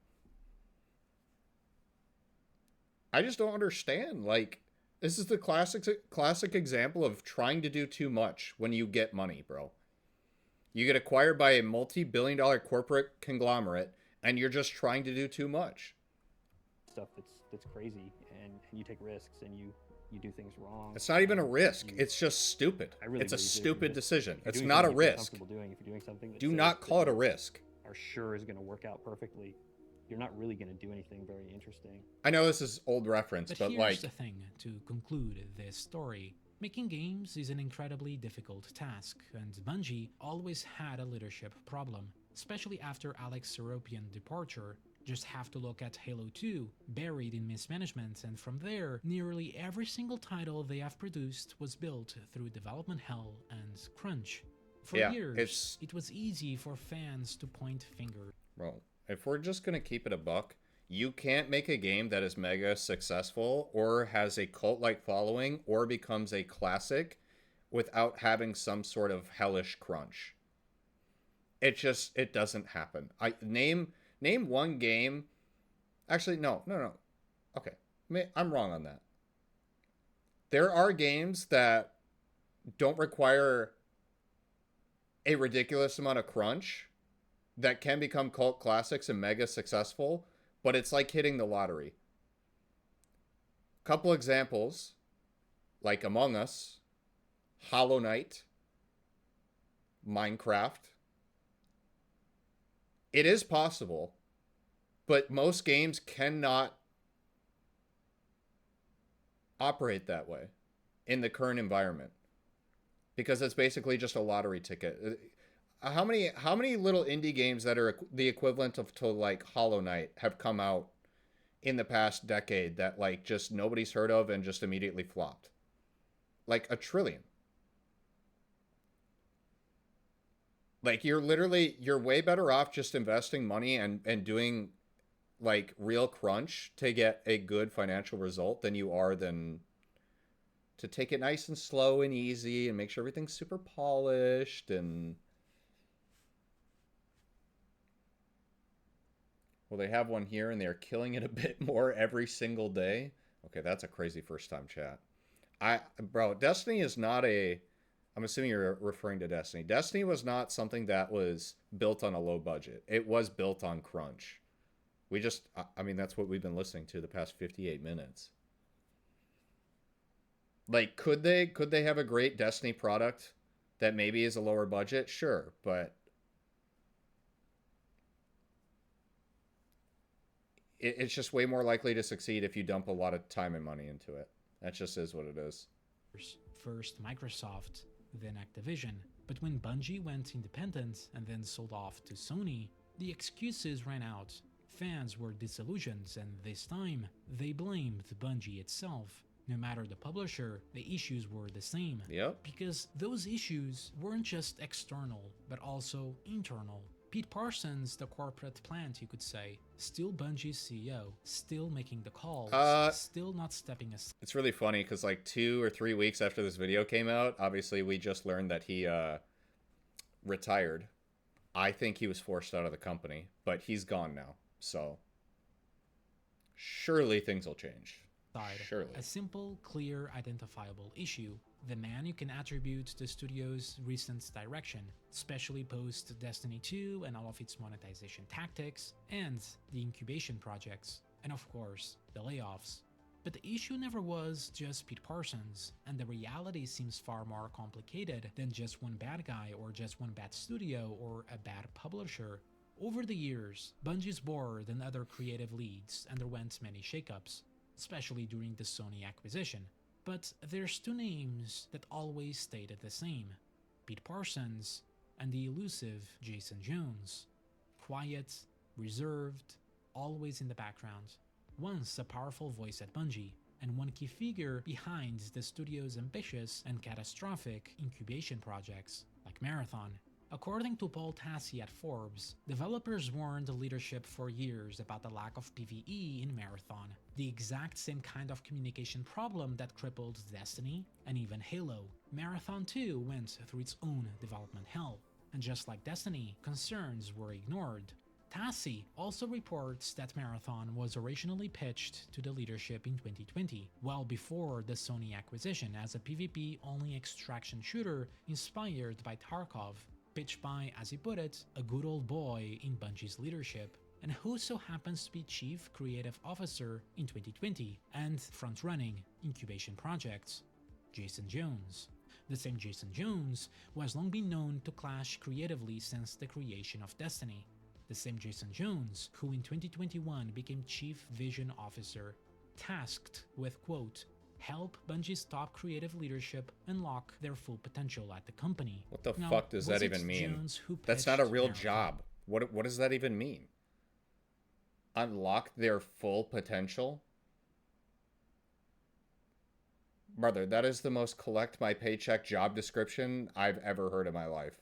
[SPEAKER 1] I just don't understand. Like, this is the classic example of trying to do too much when you get money, bro. You get acquired by a multi-billion-dollar corporate conglomerate, and you're just trying to do too much.
[SPEAKER 5] Stuff that's crazy, and you take risks, and you do things wrong.
[SPEAKER 1] It's not even a risk. It's just stupid. It's a stupid decision. It's not a risk.
[SPEAKER 5] If you're doing something that
[SPEAKER 1] do not call it a risk.
[SPEAKER 5] Are sure is going to work out perfectly. You're not really going to do anything very interesting.
[SPEAKER 1] I know this is old reference, but
[SPEAKER 4] here's
[SPEAKER 1] like
[SPEAKER 4] the thing to conclude this story. Making games is an incredibly difficult task, and Bungie always had a leadership problem, especially after Alex Seropian's departure. Just have to look at Halo 2, buried in mismanagement, and from there, nearly every single title they have produced was built through development hell and crunch. For years, it was easy for fans to point fingers.
[SPEAKER 1] Well, if we're just gonna keep it a buck, you can't make a game that is mega successful or has a cult-like following or becomes a classic without having some sort of hellish crunch. It doesn't happen. Name one game. Actually, no. Okay, I'm wrong on that. There are games that don't require a ridiculous amount of crunch that can become cult classics and mega successful, but it's like hitting the lottery. Couple examples, like Among Us, Hollow Knight, Minecraft. It is possible, but most games cannot operate that way in the current environment because it's basically just a lottery ticket. How many little indie games that are the equivalent of to like Hollow Knight have come out in the past decade that like just nobody's heard of and just immediately flopped? Like a trillion. Like you're way better off just investing money and doing like real crunch to get a good financial result than you are than to take it nice and slow and easy and make sure everything's super polished and... Well, they have one here and they're killing it a bit more every single day. Okay, that's a crazy first time chat. Bro, Destiny is not a... I'm assuming you're referring to Destiny. Destiny was not something that was built on a low budget. It was built on crunch. I mean, that's what we've been listening to the past 58 minutes. Like, could they have a great Destiny product that maybe is a lower budget? Sure, but it's just way more likely to succeed if you dump a lot of time and money into it. That just is what it is.
[SPEAKER 4] First Microsoft, then Activision. But when Bungie went independent and then sold off to Sony, the excuses ran out. Fans were disillusioned, and this time, they blamed Bungie itself. No matter the publisher, the issues were the same.
[SPEAKER 1] Yep.
[SPEAKER 4] Because those issues weren't just external, but also internal. Pete Parsons, the corporate plant, you could say, still Bungie's CEO, still making the calls, still not stepping aside.
[SPEAKER 1] It's really funny because like 2 or 3 weeks after this video came out, obviously we just learned that he retired. I think he was forced out of the company, but he's gone now. So surely things will change. Surely.
[SPEAKER 4] A simple, clear, identifiable issue. The man you can attribute the studio's recent direction, especially post Destiny 2 and all of its monetization tactics, and the incubation projects, and of course, the layoffs. But the issue never was just Pete Parsons, and the reality seems far more complicated than just one bad guy or just one bad studio or a bad publisher. Over the years, Bungie's board and other creative leads underwent many shakeups, especially during the Sony acquisition. But there's two names that always stayed the same: Pete Parsons and the elusive Jason Jones. Quiet, reserved, always in the background. Once a powerful voice at Bungie, and one key figure behind the studio's ambitious and catastrophic incubation projects, like Marathon. According to Paul Tassi at Forbes, developers warned the leadership for years about the lack of PvE in Marathon, the exact same kind of communication problem that crippled Destiny and even Halo. Marathon 2 went through its own development hell, and just like Destiny, concerns were ignored. Tassi also reports that Marathon was originally pitched to the leadership in 2020, well before the Sony acquisition, as a PvP-only extraction shooter inspired by Tarkov, pitched by, as he put it, a good old boy in Bungie's leadership, and who so happens to be Chief Creative Officer in 2020 and front-running incubation projects, Jason Jones. The same Jason Jones who has long been known to clash creatively since the creation of Destiny. The same Jason Jones who in 2021 became Chief Vision Officer, tasked with, quote, help Bungie's top creative leadership unlock their full potential at the company.
[SPEAKER 1] What the fuck does that even mean? That's not a real job. What does that even mean? Unlock their full potential? Brother, that is the most collect my paycheck job description I've ever heard in my life.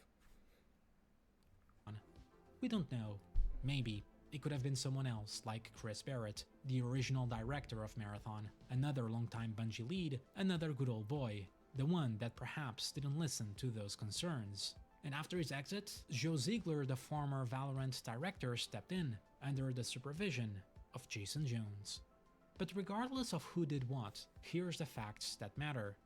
[SPEAKER 4] We don't know. Maybe it could have been someone else, like Chris Barrett, the original director of Marathon, another longtime Bungie lead, another good old boy, the one that perhaps didn't listen to those concerns. And after his exit, Joe Ziegler, the former Valorant director, stepped in, under the supervision of Jason Jones. But regardless of who did what, here's the facts that matter.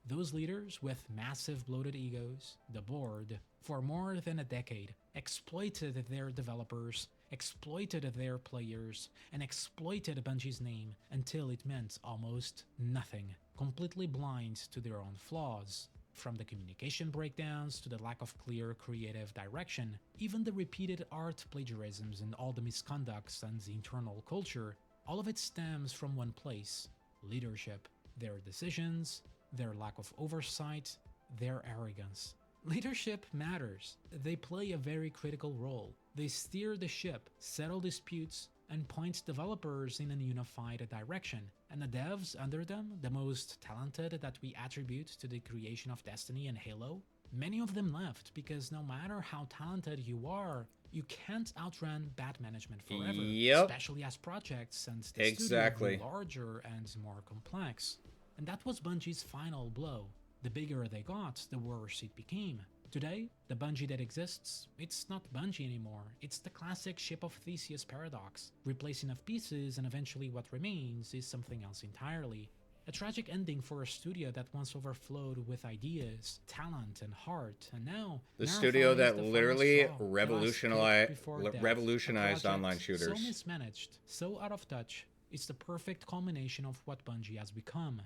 [SPEAKER 4] Those leaders with massive bloated egos, the board, for more than a decade, exploited their developers, exploited their players, and exploited Bungie's name until it meant almost nothing, completely blind to their own flaws. From the communication breakdowns to the lack of clear creative direction, even the repeated art plagiarisms and all the misconducts and the internal culture, all of it stems from one place: leadership, their decisions, their lack of oversight, their arrogance. Leadership matters. They play a very critical role. They steer the ship, settle disputes, and point developers in a unified direction. And the devs under them, the most talented that we attribute to the creation of Destiny and Halo, many of them left because no matter how talented you are, you can't outrun bad management forever, especially as projects and the studio grew larger and more complex. And that was Bungie's final blow. The bigger they got, the worse it became. Today, the Bungie that exists, it's not Bungie anymore. It's the classic Ship of Theseus paradox. Replace enough pieces and eventually what remains is something else entirely. A tragic ending for a studio that once overflowed with ideas, talent, and heart, and now
[SPEAKER 1] the studio that literally revolutionized online shooters.
[SPEAKER 4] So mismanaged, so out of touch, it's the perfect culmination of what Bungie has become.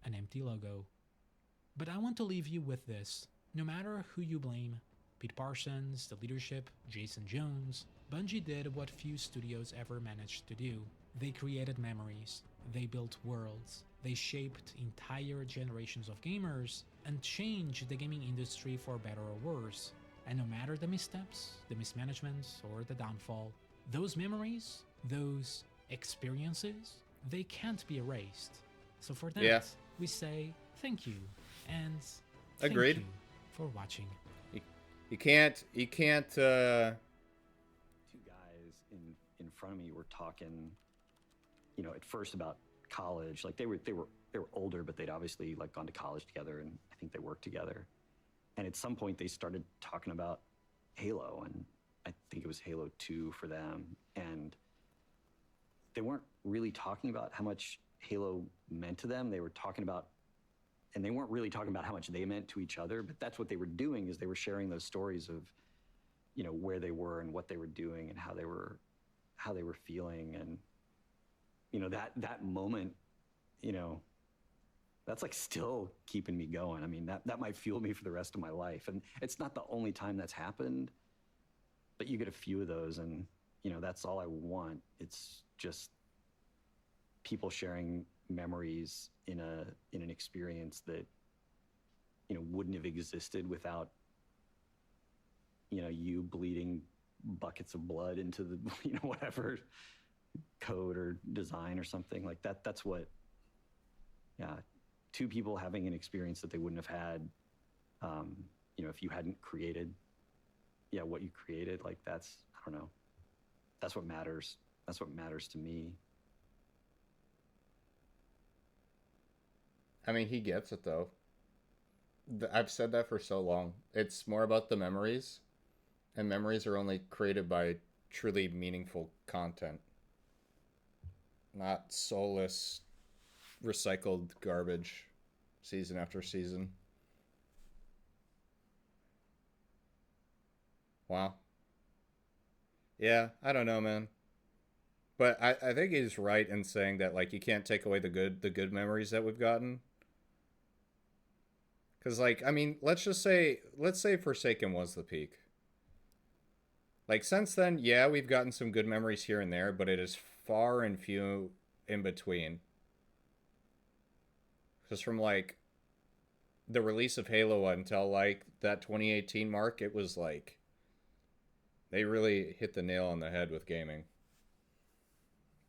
[SPEAKER 4] An empty logo. But I want to leave you with this. No matter who you blame, Pete Parsons, the leadership, Jason Jones, Bungie did what few studios ever managed to do. They created memories, they built worlds, they shaped entire generations of gamers, and changed the gaming industry for better or worse. And no matter the missteps, the mismanagement, or the downfall, those memories, those experiences, they can't be erased. So for that, we say thank you, and thank you for watching.
[SPEAKER 1] You can't
[SPEAKER 5] front of me were talking, you know, at first about college. Like they were older, but they'd obviously like gone to college together, and I think they worked together. And at some point, they started talking about Halo, and I think it was Halo 2 for them. And they weren't really talking about how much Halo meant to them. They were talking about, and they weren't really talking about how much they meant to each other, but that's what they were doing, is they were sharing those stories of, you know, where they were and what they were doing and how they were feeling. And, you know, that moment, you know, that's like still keeping me going. I mean, that might fuel me for the rest of my life. And it's not the only time that's happened, but you get a few of those, and, you know, that's all I want. It's just people sharing memories in an experience that, you know, wouldn't have existed without, you know, you bleeding buckets of blood into the, you know, whatever code or design or something like that. That's what, yeah, two people having an experience that they wouldn't have had, you know, if you hadn't created, yeah, what you created. Like that's, I don't know, that's what matters. That's what matters to me.
[SPEAKER 1] I mean, he gets it, though. I've said that for so long. It's more about the memories, and memories are only created by truly meaningful content, not soulless, recycled garbage season after season. Wow. Yeah, I don't know, man. But I think he's right in saying that, like, you can't take away the good memories that we've gotten. Because, like, I mean, let's say Forsaken was the peak. Like, since then, yeah, we've gotten some good memories here and there, but it is far and few in between. Because from, like, the release of Halo until, like, that 2018 mark, it was, like, they really hit the nail on the head with gaming.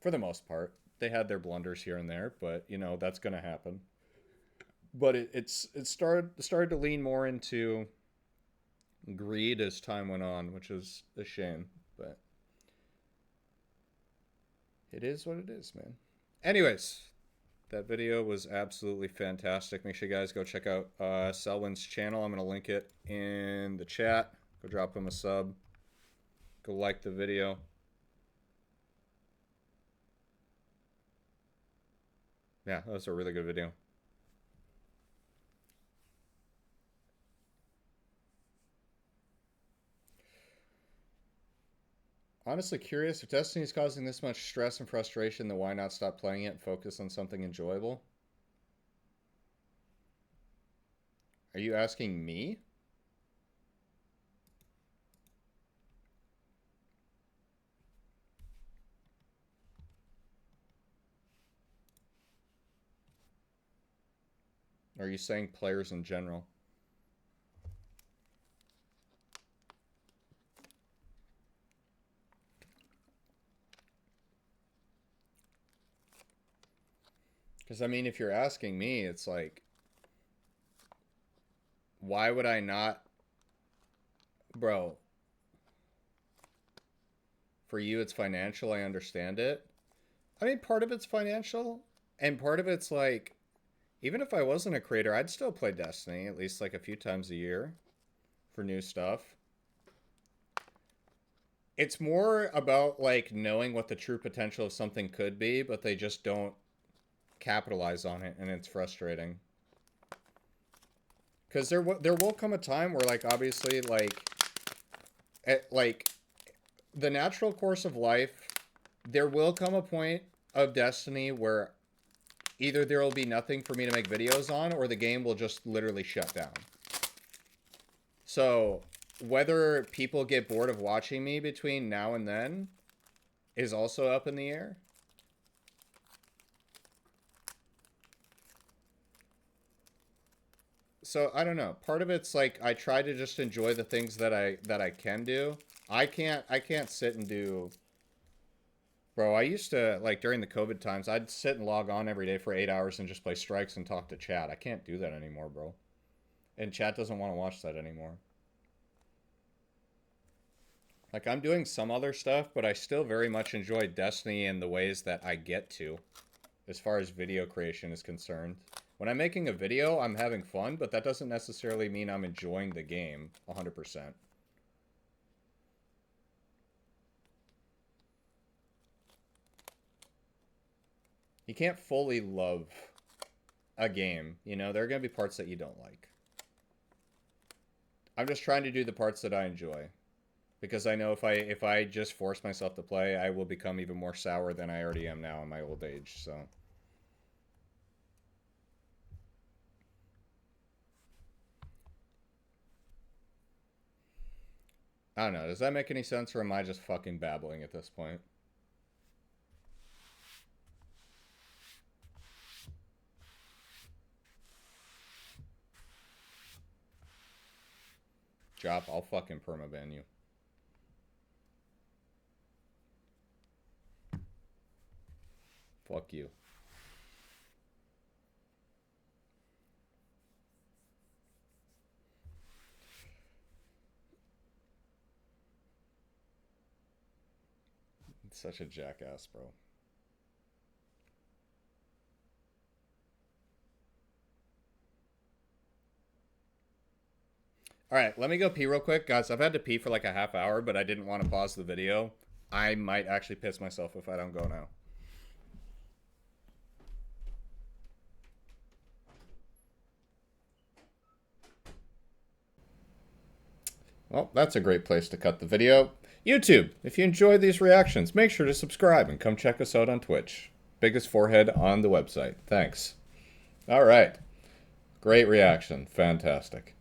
[SPEAKER 1] For the most part. They had their blunders here and there, but, you know, that's going to happen. But it started to lean more into greed as time went on, which is a shame. But it is what it is, man. Anyways, that video was absolutely fantastic. Make sure you guys go check out Selwyn's channel. I'm going to link it in the chat. Go drop him a sub. Go like the video. Yeah, that was a really good video. Honestly curious, if Destiny is causing this much stress and frustration, then why not stop playing it and focus on something enjoyable? Are you asking me? Or are you saying players in general? Because, I mean, if you're asking me, it's like, why would I not? Bro, for you, it's financial. I understand it. I mean, part of it's financial, and part of it's like, even if I wasn't a creator, I'd still play Destiny at least like a few times a year for new stuff. It's more about like knowing what the true potential of something could be, but they just don't capitalize on it, and it's frustrating. Because there will come a time where, like, obviously, like the natural course of life, there will come a point of Destiny where either there will be nothing for me to make videos on, or the game will just literally shut down. So whether people get bored of watching me between now and then is also up in the air. So I don't know. Part of it's like I try to just enjoy the things that I can do. I can't sit and do. Bro, I used to, like, during the COVID times, I'd sit and log on every day for 8 hours and just play strikes and talk to chat. I can't do that anymore, bro. And chat doesn't want to watch that anymore. Like, I'm doing some other stuff, but I still very much enjoy Destiny in the ways that I get to, as far as video creation is concerned. When I'm making a video, I'm having fun, but that doesn't necessarily mean I'm enjoying the game 100%. You can't fully love a game, you know? There are going to be parts that you don't like. I'm just trying to do the parts that I enjoy. Because I know if I just force myself to play, I will become even more sour than I already am now in my old age, so. I don't know, does that make any sense, or am I just fucking babbling at this point? Drop, I'll fucking permaban you. Fuck you. It's such a jackass, bro. Alright, let me go pee real quick. Guys, I've had to pee for like a half hour, but I didn't want to pause the video. I might actually piss myself if I don't go now. Well, that's a great place to cut the video. YouTube, if you enjoyed these reactions, make sure to subscribe and come check us out on Twitch. Biggest forehead on the website. Thanks. Alright. Great reaction. Fantastic.